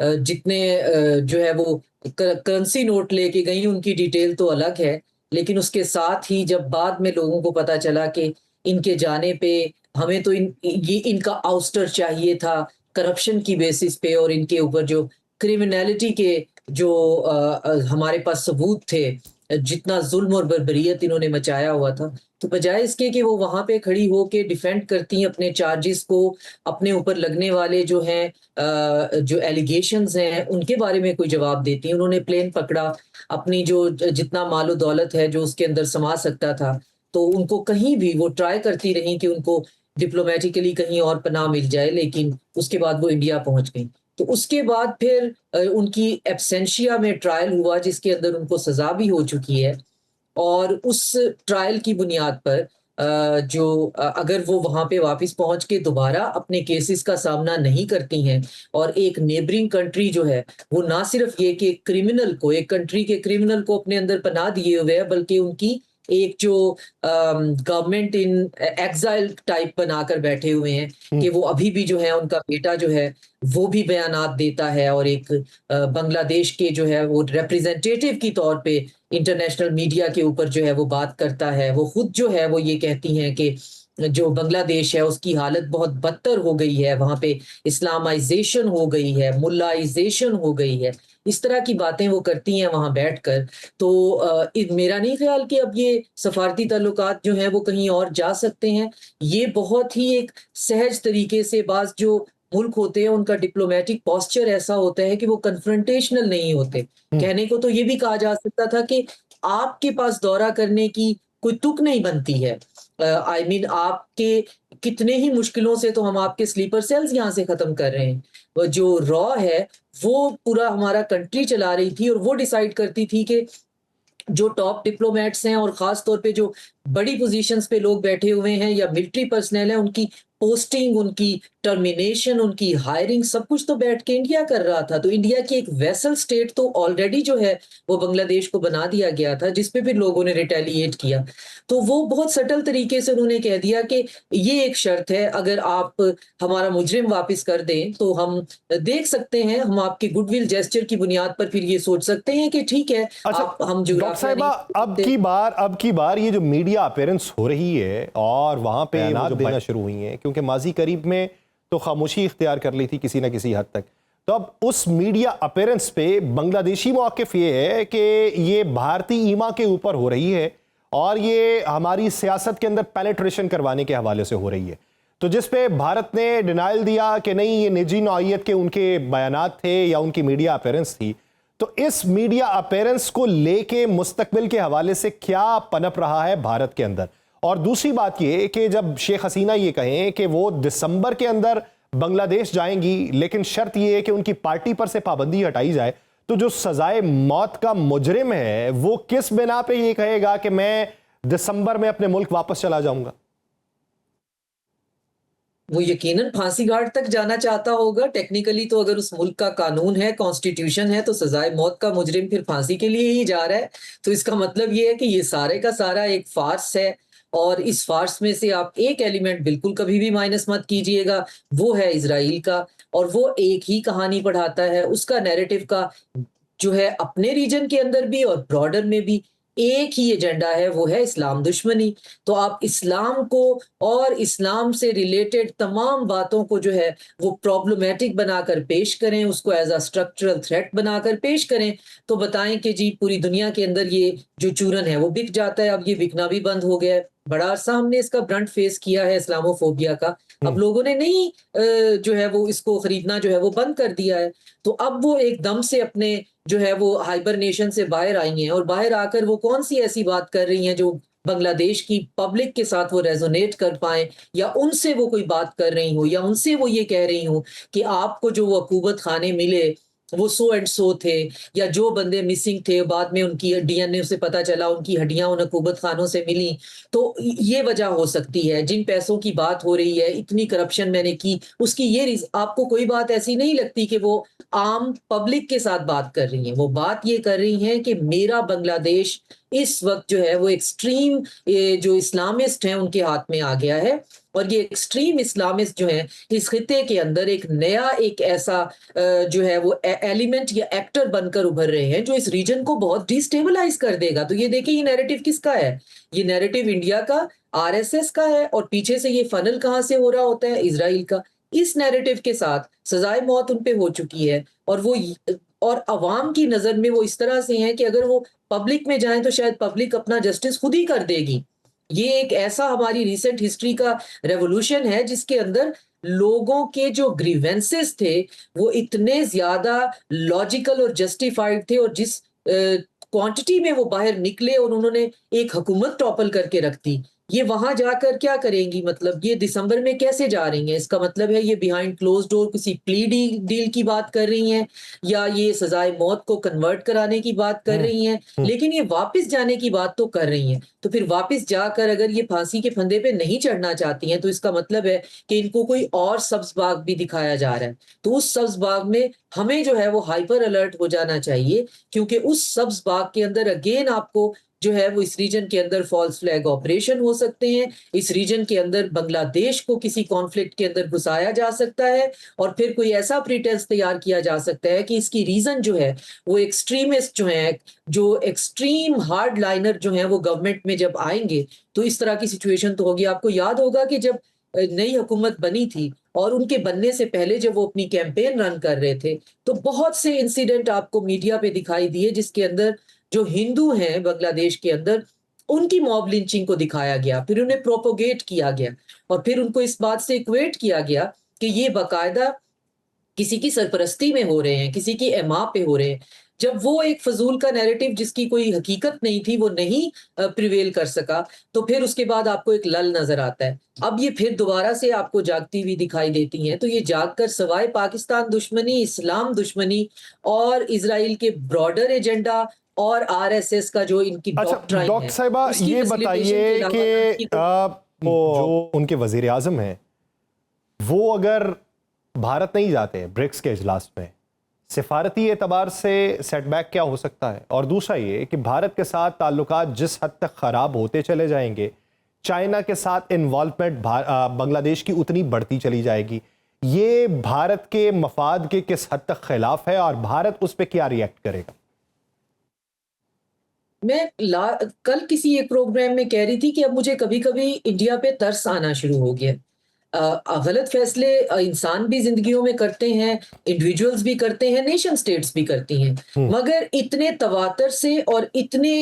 जितने जो है वो करेंसी नोट लेके गई उनकी डिटेल तो अलग है, लेकिन उसके साथ ही जब बाद में लोगों को पता चला कि इनके जाने पे हमें तो इनका आउस्टर चाहिए था करप्शन की बेसिस पे, और इनके ऊपर जो क्रिमिनलिटी के जो हमारे पास सबूत थे, जितना जुल्म और बर्बरियत इन्होंने मचाया हुआ था, तो बजाय इसके कि वो वहां पे खड़ी हो के डिफेंड करती हैं अपने चार्जेस को, अपने ऊपर लगने वाले जो हैं जो एलिगेशंस हैं उनके बारे में कोई जवाब देती हैं, उन्होंने प्लेन पकड़ा, अपनी जो जितना मालो दौलत है जो उसके अंदर समा सकता था, तो उनको कहीं भी वो ट्राई करती रही कि उनको डिप्लोमेटिकली कहीं और पनाह मिल जाए, लेकिन उसके बाद वो इंडिया पहुंच गई। तो उसके बाद फिर उनकी एब्सेंशिया में ट्रायल हुआ जिसके अंदर उनको सजा भी हो चुकी है, और उस ट्रायल की बुनियाद पर अगर वो वहां पे वापस पहुंच के दोबारा अपने केसेस का सामना नहीं करती हैं, और एक नेबरिंग कंट्री जो है वो ना सिर्फ ये कि क्रिमिनल को, एक कंट्री के क्रिमिनल को अपने अंदर पनाह दिए हुए है, बल्कि उनकी एक जो गवर्नमेंट इन एग्जाइल टाइप बनाकर बैठे हुए हैं कि वो अभी भी जो है उनका बेटा जो है वो भी बयानात देता है, और एक बांग्लादेश के जो है वो रिप्रेजेंटेटिव की तौर पे इंटरनेशनल मीडिया के ऊपर जो है वो बात करता है। वो खुद जो है वो ये कहती हैं कि जो बांग्लादेश है उसकी हालत बहुत बदतर हो गई है, वहां पे इस्लामाइजेशन हो गई है, मुल्लाइजेशन हो गई है, इस तरह की बातें वो करती हैं वहां बैठकर। तो मेरा नहीं ख्याल कि अब ये सफारती ताल्लुकात जो हैं वो कहीं और जा सकते हैं। ये बहुत ही एक सहज तरीके से बाज जो मुल्क होते हैं उनका डिप्लोमेटिक पोस्चर ऐसा होता है कि वो कन्फ्रंटेशनल नहीं होते। कहने को तो ये भी कहा जा सकता था कि आपके पास दौरा करने की कोई तुक नहीं बनती है। आई मीन आपके कितने ही मुश्किलों से तो हम आपके स्लीपर सेल्स यहाँ से खत्म कर रहे हैं। वो जो रॉ है वो पूरा हमारा कंट्री चला रही थी, और वो डिसाइड करती थी कि जो टॉप डिप्लोमेट्स हैं और खास तौर पे जो बड़ी पोजीशंस पे लोग बैठे हुए हैं या मिलिट्री पर्सनल है, उनकी पोस्टिंग, उनकी टर्मिनेशन, उनकी हायरिंग, सब कुछ तो बैठ के इंडिया कर रहा था। तो इंडिया की एक वेसल स्टेट तो ऑलरेडी जो है वो बांग्लादेश को बना दिया गया था, जिसपे भी लोगों ने रिटेलिएट किया। तो वो बहुत सटल तरीके से उन्होंने कह दिया कि ये एक शर्त है, अगर आप हमारा मुजरिम वापस कर दें तो हम देख सकते हैं, हम आपके गुडविल जेस्चर की बुनियाद पर फिर ये सोच सकते हैं कि ठीक है। अच्छा, हम डॉक्टर साहिबा, अब की बार ये जो मीडिया अपीयरेंस हो रही है और वहां पे बयानात देना शुरू हुई हैं, क्योंकि माजी करीब में तो खामोशी इख्तियार कर ली थी किसी न किसी हद तक, तो अब उस मीडिया अपीयरेंस पे बांग्लादेशी मौक़िफ़ ये है कि ये भारतीय ईमा के ऊपर हो रही है और ये हमारी सियासत के अंदर पेनिट्रेशन करवाने के हवाले से हो रही है। तो जिस पे भारत ने डिनाइल दिया कि नहीं, ये निजी नौइयत के उनके बयानात थे या उनकी मीडिया अपीयरेंस थी। तो इस मीडिया अपीयरेंस को लेके मुस्तकबिल के हवाले से क्या पनप रहा है भारत के अंदर? और दूसरी बात ये कि जब शेख हसीना ये कहें कि वो दिसंबर के अंदर बांग्लादेश जाएंगी, लेकिन शर्त ये है कि उनकी पार्टी पर से पाबंदी हटाई जाए, तो जो सजाए मौत का मुजरिम है वो किस बिना पे ये कहेगा कि मैं दिसंबर में अपने मुल्क वापस चला जाऊंगा? वो यकीनन फांसी घाट तक जाना चाहता होगा। टेक्निकली तो अगर उस मुल्क का कानून है, कॉन्स्टिट्यूशन है, तो सजाए मौत का मुजरिम फिर फांसी के लिए ही जा रहा है। तो इसका मतलब ये है कि ये सारे का सारा एक फार्स है, और इस फार्स में से आप एक एलिमेंट बिल्कुल कभी भी माइनस मत कीजिएगा, वो है इजराइल का। और वो एक ही कहानी पढ़ाता है, उसका नैरेटिव का जो है अपने रीजन के अंदर भी और ब्रॉडर में भी एक ही एजेंडा है, वो है इस्लाम दुश्मनी। तो आप इस्लाम को और इस्लाम से रिलेटेड तमाम बातों को जो है वो प्रॉब्लमेटिक बनाकर पेश करें, उसको एज अ स्ट्रक्चरल थ्रेट बनाकर पेश करें, तो बताएं कि जी पूरी दुनिया के अंदर ये जो चूरन है वो बिक जाता है। अब ये बिकना भी बंद हो गया है। बड़ा अरसा हमने इसका ब्रंट फेस किया है इस्लामोफोबिया का। अब लोगों ने नहीं जो है वो इसको खरीदना जो है वो बंद कर दिया है। तो अब वो एकदम से अपने जो है वो हाइबरनेशन से बाहर आई हैं और बाहर आकर वो कौन सी ऐसी बात कर रही हैं जो बांग्लादेश की पब्लिक के साथ वो रेजोनेट कर पाए, या उनसे वो कोई बात कर रही हो, या उनसे वो ये कह रही हो कि आपको जो वो अकूबत खाने मिले वो सो एंड सो थे, या जो बंदे मिसिंग थे बाद में उनकी डीएनए से पता चला उनकी हड्डियां उन अकूबत खानों से मिली। तो ये वजह हो सकती है। जिन पैसों की बात हो रही है, इतनी करप्शन मैंने की, उसकी ये आपको कोई बात ऐसी नहीं लगती कि वो आम पब्लिक के साथ बात कर रही हैं? वो बात ये कर रही हैं कि मेरा बांग्लादेश इस वक्त जो है वो एक्सट्रीम जो इस्लामिस्ट हैं उनके हाथ में आ गया है, और ये एक्सट्रीम इस्लामिस्ट जो हैं इस खिते के अंदर एक नया एक ऐसा जो है वो एलिमेंट या एक्टर बनकर उभर रहे हैं जो इस रीजन को बहुत डिस्टेबलाइज कर देगा। तो ये देखिए, ये नैरेटिव किसका है? ये नैरेटिव इंडिया का, आरएसएस का है, और पीछे से ये फनल कहां से हो रहा होता है? इजराइल का। इस नैरेटिव के साथ सजाए मौत उन पे हो चुकी है, और वो और अवाम की नजर में वो इस तरह से हैं कि अगर वो पब्लिक में जाएं तो शायद पब्लिक अपना जस्टिस खुद ही कर देगी। ये एक ऐसा हमारी रिसेंट हिस्ट्री का रेवोल्यूशन है जिसके अंदर लोगों के जो ग्रीवेंसेस थे वो इतने ज्यादा लॉजिकल और जस्टिफाइड थे, और जिस क्वांटिटी में वो बाहर निकले और उन्होंने एक हुकूमत टॉपल करके रख दी। ये वहां जाकर क्या करेंगी? मतलब ये दिसंबर में कैसे जा रही हैं? इसका मतलब है ये बिहाइंड क्लोज डोर किसी प्ली डील की बात कर रही हैं, या ये सजाए मौत को कन्वर्ट कराने की बात कर रही हैं, लेकिन ये वापस जाने की बात तो कर रही हैं। तो फिर वापस जाकर अगर ये फांसी के फंदे पे नहीं चढ़ना चाहती हैं तो इसका मतलब है कि इनको कोई और सब्ज बाग भी दिखाया जा रहा है। तो उस सब्ज बाग में हमें जो है वो हाइपर अलर्ट हो जाना चाहिए, क्योंकि उस सब्ज बाग के अंदर अगेन आपको जो है वो इस रीजन के अंदर फॉल्स फ्लैग ऑपरेशन हो सकते हैं। इस रीजन के अंदर बांग्लादेश को किसी कॉन्फ्लिक्ट के अंदर घुसाया जा सकता है, और फिर कोई ऐसा प्रिटेंस तैयार किया जा सकता है कि इसकी रीजन जो है वो एक्सट्रीमिस्ट जो है, जो एक्सट्रीम हार्ड लाइनर जो है वो गवर्नमेंट में जब आएंगे तो इस तरह की सिचुएशन तो होगी। आपको याद होगा कि जब नई हुकूमत बनी थी और उनके बनने से पहले जब वो अपनी कैंपेन रन कर रहे थे तो बहुत से इंसिडेंट आपको मीडिया पे दिखाई दिए जिसके अंदर जो हिंदू हैं बांग्लादेश के अंदर उनकी मॉब लिंचिंग को दिखाया गया, फिर उन्हें प्रोपोगेट किया गया, और फिर उनको इस बात से इक्वेट किया गया कि ये बाकायदा किसी की सरपरस्ती में हो रहे हैं, किसी की एमा पे हो रहे हैं। जब वो एक फजूल का नैरेटिव जिसकी कोई हकीकत नहीं थी वो नहीं प्रिवेल कर सका, तो फिर उसके बाद आपको एक लल नजर आता है। अब ये फिर दोबारा से आपको जागती हुई दिखाई देती हैं। तो ये जागकर सवाए पाकिस्तान दुश्मनी, इस्लाम दुश्मनी और इजराइल के ब्रॉडर एजेंडा और आरएसएस का जो इनकी अच्छा डॉक्ट्राइन डॉक्टर है, साहिबा, उसकी ये facilitation बताइए के कि अलावा इसकी जो उनके वजीर आजम हैं वो अगर भारत नहीं जाते ब्रिक्स के इजलास में, सिफारती एतबार से सेटबैक क्या हो सकता है? और दूसरा ये कि भारत के साथ ताल्लुकात जिस हद तक खराब होते चले जाएंगे, चाइना के साथ इन्वॉल्वमेंट बांग्लादेश की उतनी बढ़ती चली जाएगी। ये भारत के मफाद के किस हद तक खिलाफ है और भारत उस पर क्या रिएक्ट करेगा? मैं कल किसी एक प्रोग्राम में कह रही थी कि अब मुझे कभी कभी इंडिया पे तरस आना शुरू हो गया। गलत फैसले इंसान भी जिंदगियों में करते हैं, इंडिविजुअल्स भी करते हैं, नेशन स्टेट्स भी करती हैं, मगर इतने तवातर से और इतने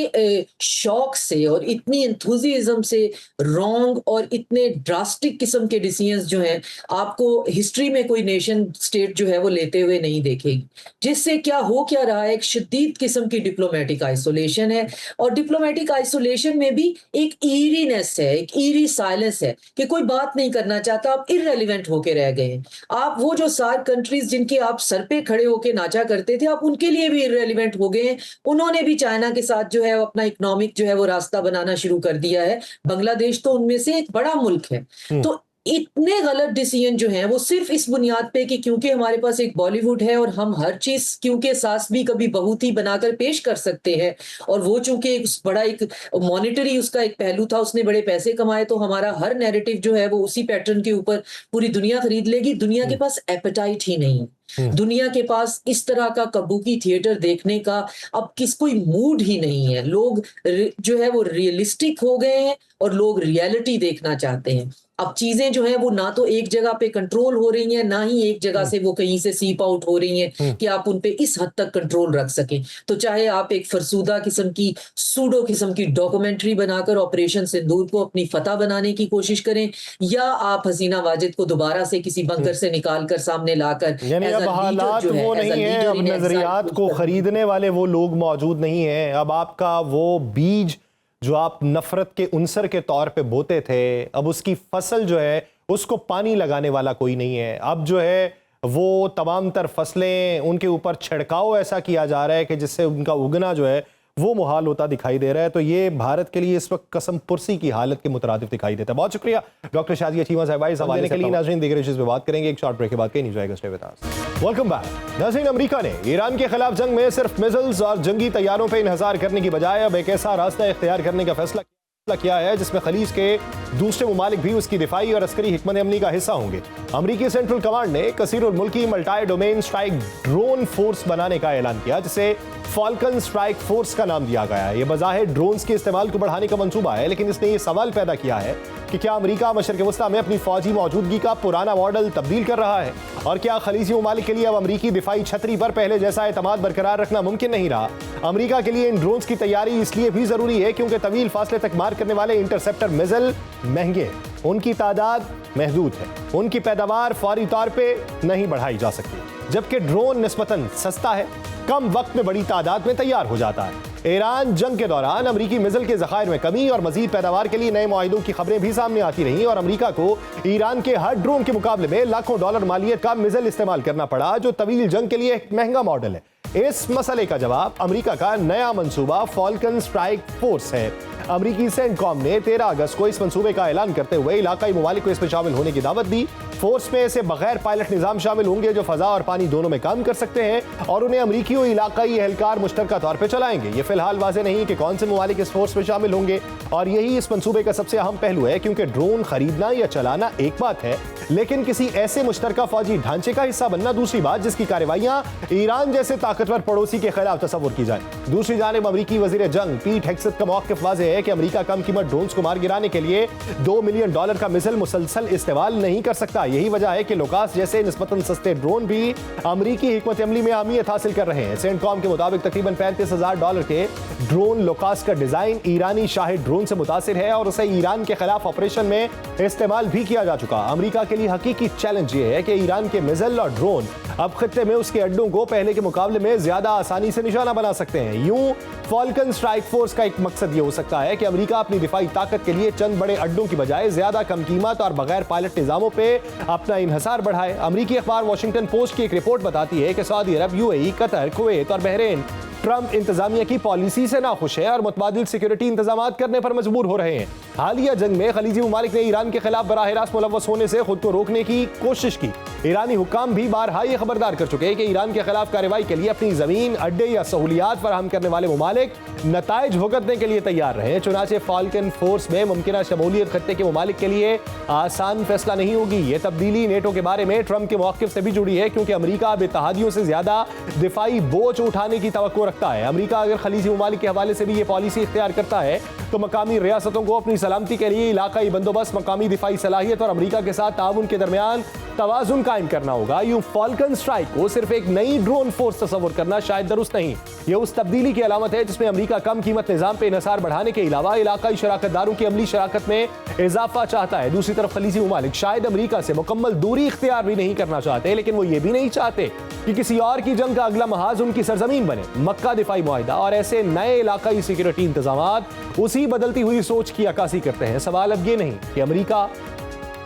शौक से और इतनी एंथुजियाज्म से रॉन्ग और इतने ड्रास्टिक किस्म के डिसीजंस जो हैं आपको हिस्ट्री में कोई नेशन स्टेट जो है वो लेते हुए नहीं देखेगी। जिससे क्या रहा है, एक शदीद किस्म की डिप्लोमेटिक आइसोलेशन है, और डिप्लोमेटिक आइसोलेशन में भी एक ईरीनेस है, एक ईरी साइलेंस है कि कोई बात नहीं करना चाहता, आप इररेलेवेंट होके रह गए हैं। आप वो जो सार्क कंट्रीज जिनके आप सर पे खड़े होके नाचा करते थे, आप उनके लिए भी इररेलेवेंट हो गए हैं। उन्होंने भी चाइना के साथ जो है अपना इकोनॉमिक जो है वो रास्ता बनाना शुरू कर दिया है। बांग्लादेश तो उनमें से एक बड़ा मुल्क है। तो इतने गलत डिसीजन जो हैं वो सिर्फ इस बुनियाद पे कि क्योंकि हमारे पास एक बॉलीवुड है और हम हर चीज क्योंकि सास भी कभी बहू थी बनाकर पेश कर सकते हैं, और वो चूंकि एक बड़ा एक मॉनिटरी उसका एक पहलू था, उसने बड़े पैसे कमाए, तो हमारा हर नैरेटिव जो है वो उसी पैटर्न के ऊपर पूरी दुनिया खरीद लेगी। दुनिया के पास एपेटाइट ही नहीं, दुनिया के पास इस तरह का कबूकी थिएटर देखने का अब कोई मूड ही नहीं है। लोग जो है वो रियलिस्टिक हो गए हैं और लोग रियलिटी देखना चाहते हैं। अब चीजें जो है वो ना तो एक जगह पे कंट्रोल हो रही हैं, ना ही एक जगह से वो कहीं से सीप आउट हो रही हैं कि आप उन पे इस हद तक कंट्रोल रख सकें। तो चाहे आप एक फरसूदा किस्म की, सूडो किस्म की डॉक्यूमेंट्री बनाकर ऑपरेशन सिंदूर को अपनी फतह बनाने की कोशिश करें, या आप हसीना वाजिद को दोबारा से किसी बंकर से निकाल कर सामने लाकर यानी अब हालात वो नहीं है, अब नजरियात को खरीदने वाले वो लोग मौजूद नहीं हैं। अब आपका वो बीज जो आप नफरत के उनसर के तौर पे बोते थे, अब उसकी फसल जो है उसको पानी लगाने वाला कोई नहीं है। अब जो है वो तमाम तर फसलें, उनके ऊपर छिड़काव ऐसा किया जा रहा है कि जिससे उनका उगना जो है वो मुहाल होता दिखाई दे रहा है। तो ये भारत के लिए इस वक्त कसम पुरसी की हालत के मुतरादिफ दिखाई देता है। बहुत शुक्रिया डॉक्टर शाजिया चीमा साहब इस हवाले के लिए। नाज़रीन, दीगर इश्यूज़ पे बात करेंगे एक शॉर्ट ब्रेक के बाद। कहीं नहीं जाएगा, stay with us. Welcome back. नाज़रीन, अमेरिका ने ईरान के खिलाफ जंग में सिर्फ मिसाइल्स और जंगी तैयारों पर इन्हिसार करने की बजाय अब एक ऐसा रास्ता इख्तियार करने का फैसला किया है जिसमें खलीज के दूसरे ममालिक भी उसकी दिफाई और अस्करी हिकमत अमली का हिस्सा होंगे। अमरीकी सेंट्रल कमांड ने कसीरुल मुल्की multi domain strike drone force बनाने का ऐलान किया, जिसे फॉल्कन स्ट्राइक फोर्स का नाम दिया गया है। यह बज़ाहिर ड्रोन्स के इस्तेमाल को बढ़ाने का मंसूबा है, लेकिन इसने ये सवाल पैदा किया है कि क्या अमेरिका मशरिक़ वस्ता में अपनी फौजी मौजूदगी का पुराना मॉडल तब्दील कर रहा है, और क्या खलीजी ममालिक के लिए अब अमरीकी दिफाई छतरी पर पहले जैसा एतमाद बरकरार रखना मुमकिन नहीं रहा। अमरीका के लिए इन ड्रोन्स की तैयारी इसलिए भी जरूरी है क्योंकि तवील फासले तक मार करने वाले इंटरसेप्टर मिसाइल महंगे, उनकी तादाद महदूद है, उनकी पैदावार फौरी तौर पे नहीं बढ़ाई जा सकती, जबकि ड्रोन निस्बतन सस्ता है, कम वक्त में बड़ी तादाद में तैयार हो जाता है। ईरान जंग के दौरान अमरीकी मिसाइल के ज़खायर में कमी और मजीद पैदावार के लिए नए मुआहिदों की खबरें भी सामने आती रहीं, और अमरीका को ईरान के हर ड्रोन के मुकाबले में लाखों डॉलर मालियत का मिसाइल इस्तेमाल करना पड़ा, जो तवील जंग के लिए एक महंगा मॉडल है। इस मसले का जवाब अमरीका का नया मंसूबा फॉल्कन स्ट्राइक फोर्स है। अमरीकी सेंटकॉम ने 13 अगस्त को इस मंसूबे का ऐलान करते हुए इलाकाई ममालिक को इसमें शामिल होने की दावत दी। फोर्स में ऐसे बगैर पायलट निजाम शामिल होंगे जो फजा और पानी दोनों में काम कर सकते हैं, और उन्हें अमरीकी और इलाकाई एहलकार मुश्तरका तौर पर चलाएंगे। ये फिलहाल वाज़ेह नहीं कि कौन से ममालिक इस फोर्स में शामिल होंगे, और यही इस मंसूबे का सबसे अहम पहलू है, क्योंकि ड्रोन खरीदना या चलाना एक बात है, लेकिन किसी ऐसे मुश्तरका फौजी ढांचे का हिस्सा बनना दूसरी बात, जिसकी कार्रवाइयां ईरान जैसे ताकतवर पड़ोसी के खिलाफ तस्वुर की जाए। दूसरी जानिब अमरीकी वजीर जंग पीट हेग्सेथ का मौक़िफ़ वाज़ेह है कि अमरीका कम कीमत ड्रोन्स को मार गिराने के लिए $2 मिलियन का मिसाइल मुसलसल इस्तेमाल नहीं कर सकता। यही वजह है कि लोकास जैसे निस्बतन सस्ते ड्रोन भी अमरीकी हिकमत अमली में अहमियत हासिल कर रहे हैं। सेंटकॉम के मुताबिक तकरीबन $35,000 के ड्रोन लोकास का डिजाइन ईरानी शाहिद ड्रोन से मुतासिर है, और उसे ईरान के खिलाफ ऑपरेशन में इस्तेमाल भी किया जा चुका। अमरीका के लिए हकीकी चैलेंज ये है कि ईरान के मिसाइल और ड्रोन अब खित्ते में उसके अड्डों को पहले के मुकाबले में ज्यादा आसानी से निशाना बना सकते हैं। यूं फॉल्कन स्ट्राइक फोर्स का एक मकसद यह हो सकता है कि अमेरिका अपनी दिफाई ताकत के लिए चंद बड़े अड्डों की बजाय ज्यादा कम कीमत और बगैर पायलट निजामों पे अपना इन्हसार बढ़ाए। अमरीकी अखबार वॉशिंगटन पोस्ट की एक रिपोर्ट बताती है कि सऊदी अरब, यूएई, कतर, कुवैत और बहरीन ट्रंप इंतजामिया की पॉलिसी से नाखुश है और मुतबादिल सिक्योरिटी इंतजाम करने पर मजबूर हो रहे हैं। हालिया जंग में खलीजी ममालिक ने ईरान के खिलाफ बराह रास्त मुलव्वस होने से खुद को रोकने की कोशिश की। ईरानी हुक्काम भी बारहा ये खबरदार कर चुके हैं कि ईरान के खिलाफ कार्रवाई के लिए अपनी जमीन, अड्डे या सहूलियात फराहम करने वाले ममालिक नताइज भुगतने के लिए तैयार रहे। चुनाचे फॉल्कन फोर्स में मुमकिन शमूलियत खत्ते के ममालिक के लिए आसान फैसला नहीं होगी। ये तब्दीली नेटो के बारे में ट्रंप के मौक़िफ़ से भी जुड़ी है, क्योंकि अमरीका अब इत्तेहादियों से ज्यादा दिफाई बोझ उठाने की तवक्को रखता है। अमरीका अगर खलीजी ममालिक के हवाले से भी ये पॉलिसी इख्तियार करता है तो मकामी रियासतों को अपनी सलामती के लिए इलाकाई बंदोबस्त, मकामी दिफाई सलाहियत और अमरीका के साथ ताउन के दरमियान तवाजुन कायम करना होगा। यूं फॉल्कन स्ट्राइक को सिर्फ एक नई ड्रोन फोर्स तस्वुर करना शायद दुरुस्त नहीं। यह उस तब्दीली की अलामत है जिसमें अमरीका कम कीमत निजाम पे इन्हसार बढ़ाने के अलावा इलाकाई शराकतदारों की अमली शराकत में इजाफा चाहता है। दूसरी तरफ खलीजी ममालिक शायद अमरीका से मुकम्मल दूरी इख्तियार भी नहीं करना चाहते, लेकिन वो ये भी नहीं चाहते कि किसी और की जंग का अगला महाज उनकी सरजमीन बने। मक्का दिफाई मुआहिदा और ऐसे नए इलाकाई सिक्योरिटी इंतजामात उसी बदलती हुई सोच की अक्कासी करते हैं। सवाल अब ये नहीं कि अमरीका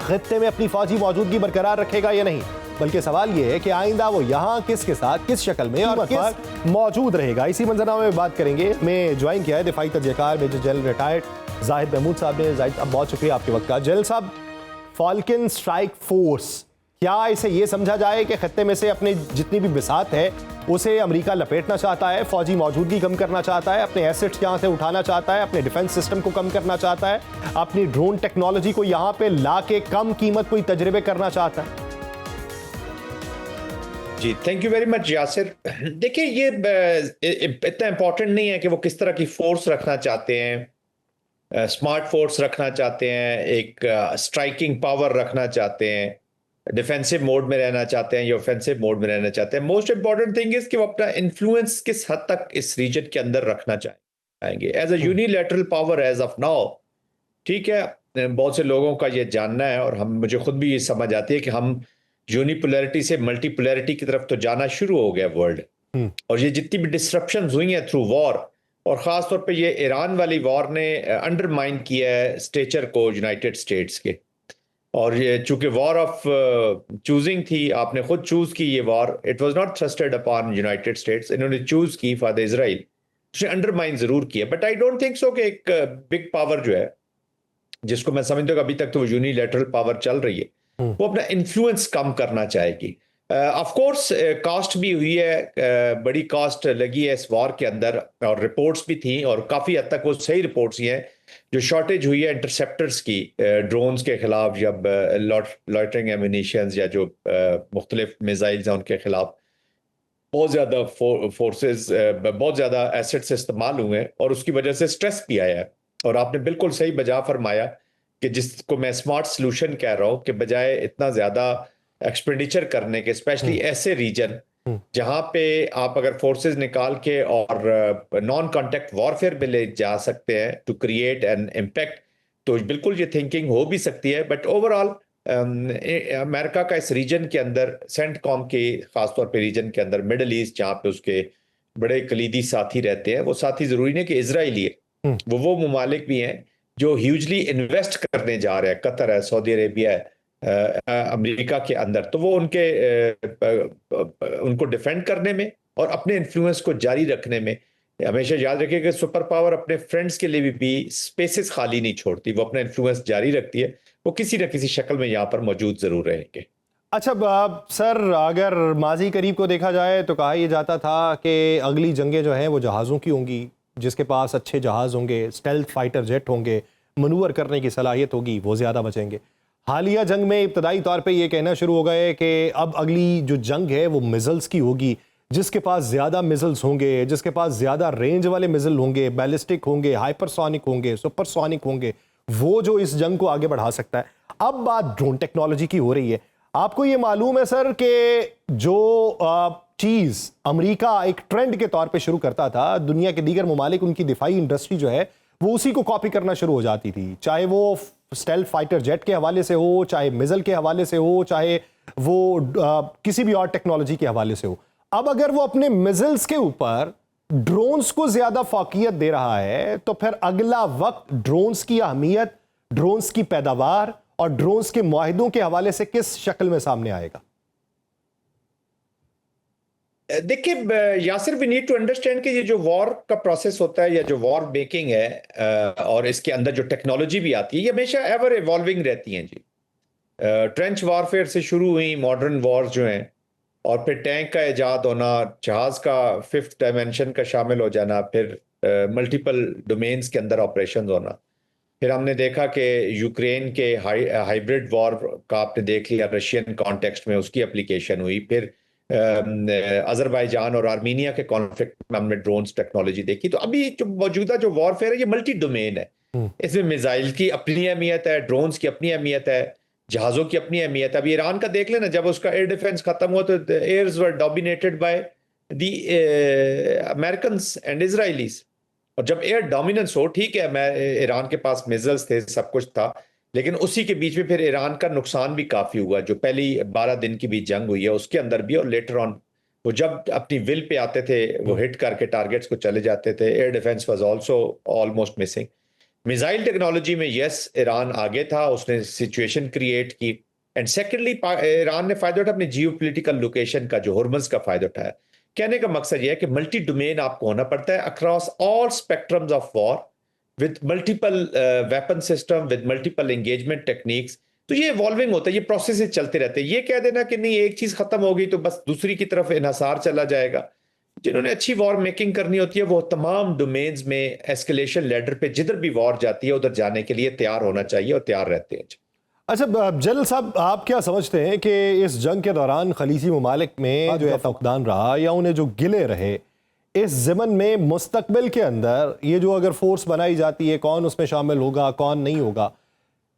खित्ते में अपनी फौजी मौजूदगी बरकरार रखेगा या नहीं, बल्कि सवाल यह है कि आइंदा वो यहाँ किसके साथ, किस शक्ल में और किस मौजूद रहेगा। इसी मंजरनामे में बात करेंगे। मैं ज्वाइन किया है दिफाई तजयकार major general retired Zahid Mahmood साहब ने। जाहिद, अब बहुत शुक्रिया आपके वक्त का। जनरल साहब, फॉल्कन स्ट्राइक फोर्स, क्या इसे ये समझा जाए कि खत्ते में से अपनी जितनी भी बिसात है उसे अमेरिका लपेटना चाहता है, फौजी मौजूदगी कम करना चाहता है, अपने एसेट्स यहाँ से उठाना चाहता है, अपने डिफेंस सिस्टम को कम करना चाहता है, अपनी ड्रोन टेक्नोलॉजी को यहाँ पे ला के कम कीमत कोई तजर्बे करना चाहता है? जी, thank you very much Yasir. देखिए, ये इतना इंपॉर्टेंट नहीं है कि वो किस तरह की फोर्स रखना चाहते हैं। स्मार्ट फोर्स रखना चाहते हैं, एक स्ट्राइकिंग पावर रखना चाहते हैं, डिफेंसिव मोड में रहना चाहते हैं या ऑफेंसिव मोड में रहना चाहते हैं। मोस्ट इंपॉर्टेंट थिंग इज कि वो अपना इन्फ्लुएंस किस हद तक इस रीजन के अंदर रखना चाहेंगे as a unilateral power as of now. ठीक है, बहुत से लोगों का ये जानना है और मुझे खुद भी ये समझ आती है कि हम यूनिपोलैरिटी से मल्टीपोलैरिटी की तरफ तो जाना शुरू हो गया वर्ल्ड। और ये जितनी भी डिस्ट्रप्शन हुई हैं थ्रू वॉर, और ख़ास तौर पे ये ईरान वाली वॉर ने अंडरमाइन किया है स्टेचर को यूनाइटेड स्टेट्स के। और ये चूंकि वॉर ऑफ चूजिंग थी, आपने खुद चूज की ये war, it was not thrusted upon United states, इन्होंने चूज की फॉर द इजराइल। उसने अंडरमाइन जरूर किया, but I don't think so कि एक बिग पावर जो है, जिसको मैं समझता हूँ अभी तक तो यूनिलैटरल पावर चल रही है, वो अपना इन्फ्लुएंस कम करना चाहेगी। ऑफ कोर्स कॉस्ट भी हुई है, बड़ी कॉस्ट लगी है इस वॉर के अंदर, और रिपोर्ट्स भी थी और काफ़ी हद तक वो सही रिपोर्ट्स ही हैं। जो शॉर्टेज हुई है इंटरसेप्टर्स की ड्रोन्स के खिलाफ, जब लॉइटरिंग एम्यूनिशंस या जो मुख्तलिफ मिसाइल्स हैं उनके खिलाफ बहुत ज़्यादा फोर्सेस, बहुत ज़्यादा एसेट्स इस्तेमाल हुए हैं और उसकी वजह से स्ट्रेस भी आया है। और आपने बिल्कुल सही बजा फरमाया कि जिसको मैं स्मार्ट सोल्यूशन कह रहा हूँ कि बजाय इतना ज़्यादा एक्सपेंडिचर करने के, स्पेशली ऐसे रीजन जहां पे आप अगर फोर्सेस निकाल के और नॉन कॉन्टैक्ट वॉरफेयर में ले जा सकते हैं टू क्रिएट एन इम्पैक्ट, तो बिल्कुल ये थिंकिंग हो भी सकती है। बट ओवरऑल अमेरिका का इस रीजन के अंदर, सेंटकॉम के खासतौर पे रीजन के अंदर, मिडल ईस्ट जहाँ पे उसके बड़े कलीदी साथी रहते हैं, वो साथी जरूरी नहीं कि इजराइली है, वो ममालिक भी हैं जो ह्यूजली इन्वेस्ट करने जा रहे हैं। कतर है, सऊदी अरेबिया है अमेरिका के अंदर, तो वो उनको डिफेंड करने में और अपने इन्फ्लुएंस को जारी रखने में हमेशा याद रखिए कि सुपर पावर अपने फ्रेंड्स के लिए भी स्पेसेस खाली नहीं छोड़ती, वो अपना इन्फ्लुएंस जारी रखती है, वो किसी न किसी शक्ल में यहाँ पर मौजूद जरूर रहेंगे। अच्छा सर, अगर माजी करीब को देखा जाए तो कहा यह जाता था कि अगली जंगें जो हैं वो जहाज़ों की होंगी, जिसके पास अच्छे जहाज़ होंगे, स्टेल्थ फाइटर जेट होंगे, मनूवर करने की सलाहियत होगी, वो ज़्यादा बचेंगे। हालिया जंग में इब्तदाई तौर पे ये कहना शुरू हो गए कि अब अगली जो जंग है वो मिज़ल्स की होगी, जिसके पास ज़्यादा मिज़ल्स होंगे, जिसके पास ज़्यादा रेंज वाले मिज़ल होंगे, बैलिस्टिक होंगे, हाइपरसोनिक होंगे, सुपरसोनिक होंगे, वो जो इस जंग को आगे बढ़ा सकता है। अब बात ड्रोन टेक्नोलॉजी की हो रही है। आपको ये मालूम है सर कि जो चीज़ अमेरिका एक ट्रेंड के तौर पे शुरू करता था, दुनिया के दीगर ममालिक उनकी दिफाई इंडस्ट्री जो है वो उसी को कॉपी करना शुरू हो जाती थी, चाहे वो स्टेल्थ फाइटर जेट के हवाले से हो, चाहे मिज़ल के हवाले से हो, चाहे वो किसी भी और टेक्नोलॉजी के हवाले से हो। अब अगर वो अपने मिज़ल्स के ऊपर ड्रोन्स को ज़्यादा फोकियत दे रहा है, तो फिर अगला वक्त ड्रोन्स की अहमियत, ड्रोन्स की पैदावार और ड्रोन्स के मुआहिदों के हवाले से किस शक्ल में सामने आएगा? देखिए Yasir, we need to understand कि ये जो वॉर का प्रोसेस होता है या जो वॉर मेकिंग है और इसके अंदर जो टेक्नोलॉजी भी आती है, ये हमेशा एवर इवॉल्विंग रहती हैं जी। ट्रेंच वॉरफेयर से शुरू हुई मॉडर्न वॉर्स जो हैं, और फिर टैंक का इजाद होना, जहाज का फिफ्थ डायमेंशन का शामिल हो जाना, फिर मल्टीपल डोमेन्स के अंदर ऑपरेशन होना। फिर हमने देखा कि यूक्रेन के हाइब्रिड वॉर का आपने देख लिया, रशियन कॉन्टेक्स्ट में उसकी एप्लीकेशन हुई। फिर अजरबैजान और आर्मीनिया के कॉन्फ्लिक्ट में हमने ड्रोन्स टेक्नोलॉजी देखी। तो अभी जो मौजूदा जो वॉरफेयर है ये मल्टी डोमेन है। इसमें मिसाइल की अपनी अहमियत है, ड्रोन्स की अपनी अहमियत है, जहाज़ों की अपनी अहमियत है। अभी ईरान का देख लेना, जब उसका एयर डिफेंस खत्म हुआ तो airs were dominated by the Americans and Israelis. और जब एयर डोमिनेंस हो, ठीक है, मैं ईरान के पास मिसाइल्स थे, सब कुछ था, लेकिन उसी के बीच में फिर ईरान का नुकसान भी काफी हुआ। जो पहली 12 दिन की भी जंग हुई है उसके अंदर भी, और लेटर ऑन वो जब अपनी विल पे आते थे वो हिट करके टारगेट्स को चले जाते थे। Air defence was also almost missing. Missile technology में यस ईरान आगे था, उसने सिचुएशन क्रिएट की। एंड सेकेंडली ईरान ने फायदा उठाया अपने जियोपॉलिटिकल लोकेशन का, जो हॉर्मज़ का फायदा उठाया। कहने का मकसद यह है कि मल्टी डोमेन आपको होना पड़ता है across all spectrums of war, with multiple weapon system, with multiple engagement techniques. तो ये इवॉल्विंग होता है, ये प्रोसेस चलते रहते हैं। ये कह देना कि नहीं एक चीज खत्म हो गई तो बस दूसरी की तरफ इन्हसार चला जाएगा। जिन्होंने अच्छी वॉर मेकिंग करनी होती है वो तमाम डोमेन्स में एस्केलेशन लेडर पे जिधर भी वॉर जाती है उधर जाने के लिए तैयार होना चाहिए और तैयार रहते हैं। अच्छा जनरल साहब, आप क्या समझते हैं कि इस जंग के दौरान खलीजी ममालिक में जो है फुकदान रहा या उन्हें जो गिले रहे, इस ज़मन में मुस्तकबिल के अंदर ये जो अगर फोर्स बनाई जाती है, कौन उसमें शामिल होगा कौन नहीं होगा,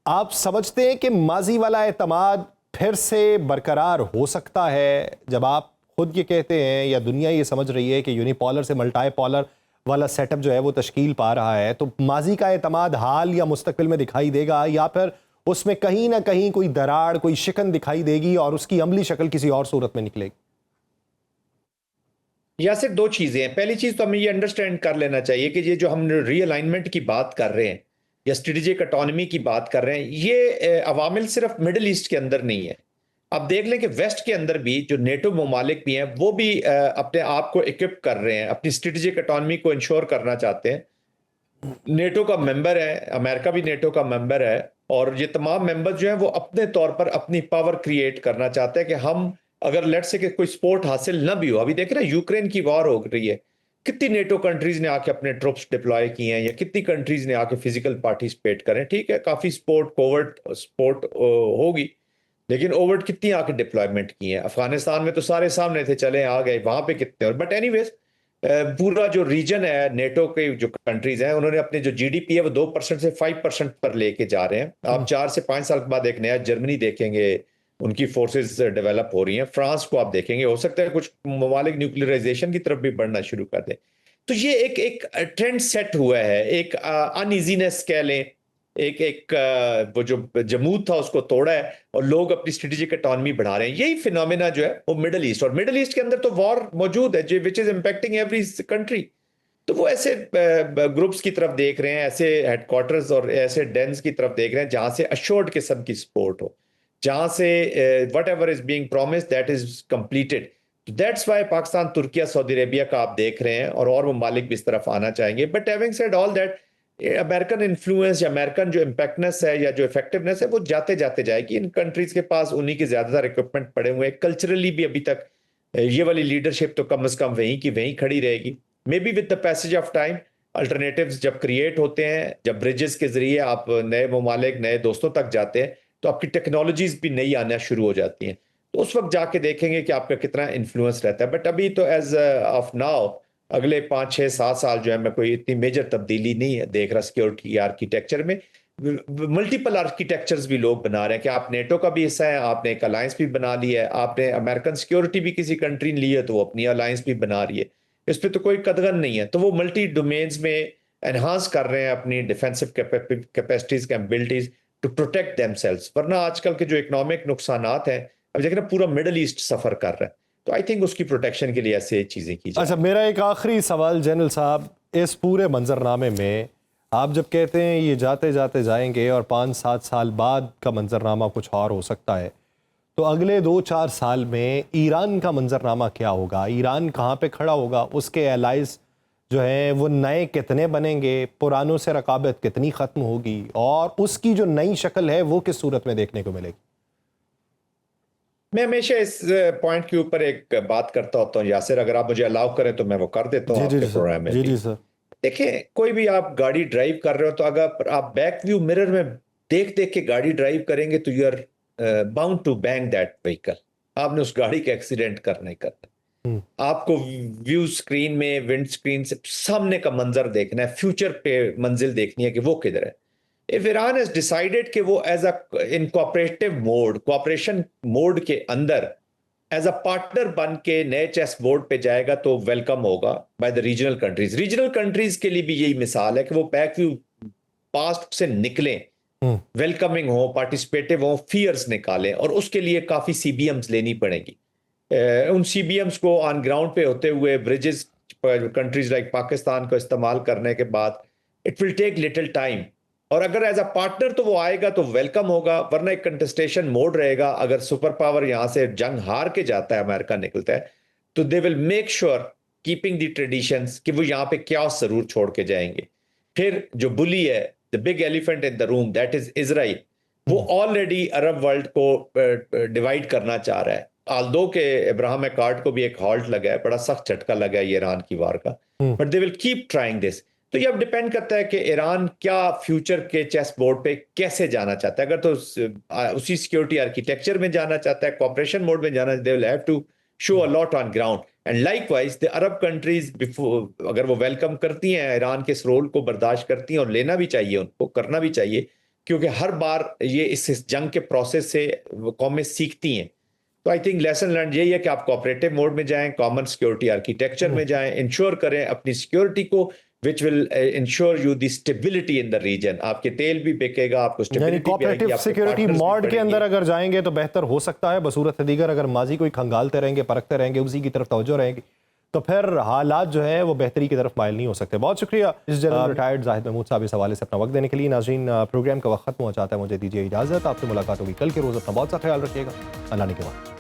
आप समझते हैं कि माजी वाला एतमाद फिर से बरकरार हो सकता है? जब आप खुद ये कहते हैं या दुनिया ये समझ रही है कि यूनिपोलर से मल्टीपोलर वाला सेटअप जो है वो तश्कील पा रहा है, तो माजी का एतमाद हाल या मुस्तकबिल में दिखाई देगा या फिर उसमें कहीं ना कहीं कोई दरार, कोई शिकन दिखाई देगी और उसकी अमली शक्ल किसी और सूरत में निकलेगी? या सिर्फ दो चीजें हैं। पहली चीज तो हमें ये अंडरस्टैंड कर लेना चाहिए कि ये जो हम रीअलाइनमेंट की बात कर रहे हैं या स्ट्रेटेजिक ऑटोनॉमी की बात कर रहे हैं, ये अवामिल सिर्फ मिडिल ईस्ट के अंदर नहीं है। आप देख लें कि वेस्ट के अंदर भी जो नेटो ममालिक भी हैं वो भी अपने आप को इक्विप कर रहे हैं, अपनी स्ट्रेटेजिक ऑटोनॉमी को इंश्योर करना चाहते हैं। नेटो का मेंबर है, अमेरिका भी नेटो का मेंबर है, और ये तमाम मेंबर जो हैं वो अपने तौर पर अपनी पावर क्रिएट करना चाहते हैं कि हम अगर लेट्स से कि कोई स्पोर्ट हासिल ना भी हो, अभी देख रहे हैं यूक्रेन की वॉर हो रही है, कितनी नेटो कंट्रीज ने आके अपने ट्रुप्स डिप्लॉय किए हैं या कितनी कंट्रीज ने आके फिजिकल पार्टिसिपेट करें। ठीक है, काफी स्पोर्ट कोवर्ट स्पोर्ट होगी, लेकिन ओवर्ट कितनी आके डिप्लॉयमेंट की है। अफगानिस्तान में तो सारे सामने थे, चले आ गए, वहां पे कितने। और बट एनीवेज पूरा जो रीजन है नेटो के जो कंट्रीज हैं, उन्होंने अपने जो जीडीपी है वो 2% से 5% पर लेके जा रहे हैं। आप 4 से 5 साल के बाद एक नया जर्मनी देखेंगे, उनकी फोर्सेस डेवलप हो रही हैं। फ्रांस को आप देखेंगे, हो सकता है कुछ ममालिक न्यूक्लियराइजेशन की तरफ भी बढ़ना शुरू कर दें। तो ये एक ट्रेंड सेट हुआ है, एक अनइजीनेस कह लें, एक वो जो जमूद था उसको तोड़ा है और लोग अपनी स्ट्रेटेजिक ऑटोनॉमी बढ़ा रहे हैं। यही फिनोमेना जो है वो मिडिल ईस्ट, और मिडिल ईस्ट के अंदर तो वॉर मौजूद है जो which is impacting every country. तो वो ऐसे ग्रुप्स की तरफ देख रहे हैं, ऐसे हेडक्वार्टर्स और ऐसे डेन्स की तरफ देख रहे हैं जहां से अश्योर्ड किस्म की सपोर्ट हो, जहां से what ever is being promised that is completed. That's why Pakistan, Türkiye, Saudi Arabia का आप देख रहे हैं, और ममालिक भी इस तरफ आना चाहेंगे। But having said all that, American influence या अमेरिकन जो इम्पैक्टनेस है या जो इफेक्टिवनेस है वो जाते जाते जाएगी। इन कंट्रीज के पास उन्हीं के ज्यादातर इक्विपमेंट पड़े हुए हैं। कल्चरली भी अभी तक ये वाली लीडरशिप तो कम से कम वहीं की वहीं खड़ी रहेगी। May be with the passage of time alternatives जब क्रिएट होते हैं, जब ब्रिजेस के जरिए आप नए ममालिक, नए दोस्तों तक जाते हैं, तो आपकी टेक्नोलॉजीज भी नई आना शुरू हो जाती हैं। तो उस वक्त जाके देखेंगे कि आपका कितना इन्फ्लुएंस रहता है। बट अभी तो एज ऑफ नाउ अगले 5, 6, 7 साल जो है मैं कोई इतनी मेजर तब्दीली नहीं है देख रहा सिक्योरिटी आर्किटेक्चर में। मल्टीपल आर्किटेक्चर्स भी लोग बना रहे हैं कि आप नेटो का भी हिस्सा है, आपने एक अलायंस भी बना ली है, आपने अमेरिकन सिक्योरिटी भी किसी कंट्री ने ली है तो वो अपनी अलायंस भी बना रही है। इस पर तो कोई कदगन नहीं है। तो वो मल्टी डोमेन्स में एनहांस कर रहे हैं अपनी defensive capacities, capabilities to protect themselves. वरना आजकल के जो इकोनॉमिक नुकसानात हैं, अब देख रहे पूरा मिडिल ईस्ट सफर कर रहा है, तो आई थिंक उसकी प्रोटेक्शन के लिए ऐसे चीजें की जाए। अच्छा, मेरा एक आखिरी सवाल जनरल साहब, इस पूरे मंजरनामे में आप जब कहते हैं ये जाते जाते जाएंगे और 5-7 साल बाद का मंजरनामा कुछ और हो सकता है, तो अगले 2-4 साल में ईरान का मंजरनामा क्या होगा? ईरान कहाँ पे खड़ा होगा? उसके एलाइज जो हैं वो नए कितने बनेंगे? पुरानों से रकाबत कितनी ख़त्म होगी? और उसकी जो नई शक्ल है वो किस सूरत में देखने को मिलेगी? मैं हमेशा इस पॉइंट के ऊपर एक बात करता होता हूँ यासिर, अगर आप मुझे अलाउ करें तो मैं वो कर देता हूँ आपके प्रोग्राम में। जी सर। देखिए, कोई भी आप गाड़ी ड्राइव कर रहे हो तो अगर आप बैक व्यू मिरर में देख देख के गाड़ी ड्राइव करेंगे तो you are bound to bang that vehicle. आपने उस गाड़ी का एक्सीडेंट करना ही करना। आपको व्यू स्क्रीन में, विंड स्क्रीन से सामने का मंजर देखना है, फ्यूचर पे मंजिल देखनी है कि वो किधर है। If Iran has decided कि वो as in cooperative mode, cooperation mode के अंदर एज अ पार्टनर बन के नए चेस बोर्ड पे जाएगा तो वेलकम होगा by the regional countries. Regional countries के लिए भी यही मिसाल है कि वो बैक व्यू पास्ट से निकलें, वेलकमिंग हो, पार्टिसिपेटिव हो, फियर्स निकालें, और उसके लिए काफी सीबीएम्स लेनी पड़ेगी। उन सीबीएम्स को ऑन ग्राउंड पे होते हुए ब्रिजेस कंट्रीज लाइक पाकिस्तान को इस्तेमाल करने के बाद it will take little time. और अगर एज अ पार्टनर तो वो आएगा तो वेलकम होगा, वरना एक कंटेस्टेशन मोड रहेगा। अगर सुपर पावर यहां से जंग हार के जाता है, अमेरिका निकलता है, तो they will make sure keeping the traditions कि वो यहां पे क्या जरूर छोड़ के जाएंगे। फिर जो बुली है, the big elephant in the room, that is Israel, वो ऑलरेडी अरब वर्ल्ड को डिवाइड करना चाह रहा है। आल्दो के इब्राहिम अकॉर्ड को भी एक हॉल्ट लगा है, बड़ा सख्त झटका लगा है ईरान की वार का, but they will keep trying this. तो ये अब डिपेंड करता है कि ईरान क्या फ्यूचर के चेस बोर्ड पे कैसे जाना चाहता है। अगर तो उसी सिक्योरिटी आर्किटेक्चर में जाना चाहता है, कॉपरेशन मोड में जाना, they will have to show a lot on ground. And likewise the Arab countries before, अगर वो वेलकम करती हैं ईरान के इस रोल को, बर्दाश्त करती हैं, और लेना भी चाहिए, उनको करना भी चाहिए, क्योंकि हर बार ये इस जंग के प्रोसेस से कौमें सीखती हैं। तो आई थिंक लेसन लर्न यही है कि आप कोऑपरेटिव मोड में जाएं, कॉमन सिक्योरिटी आर्किटेक्चर में जाएं, इंश्योर करें अपनी सिक्योरिटी को, which will ensure you the stability in the region. आपके तेल भी बिकेगा, आपको स्टेबिलिटी भी आएगी, कोऑपरेटिव आपके सिक्योरिटी partners भी मॉड के बढ़ेंगे। अंदर अगर जाएंगे तो बेहतर हो सकता है। बसूरत दीगर अगर माजी कोई खंगालते रहेंगे, परखते रहेंगे, उसी की तरफ तवज्जो रहेगी, तो फिर हालात जो है वो बेहतरी की तरफ माइल नहीं हो सकते। बहुत शुक्रिया इस जनरल रिटायर्ड जाहिद महमूद साहब इस हवाले से अपना वक्त देने के लिए। नाज़रीन, प्रोग्राम का वक्त खत्म हो जाता है, मुझे दीजिए इजाज़त। आपसे मुलाकात होगी कल के रोज़। अपना बहुत सा ख्याल रखिएगा। अल्लाह ने के बाद।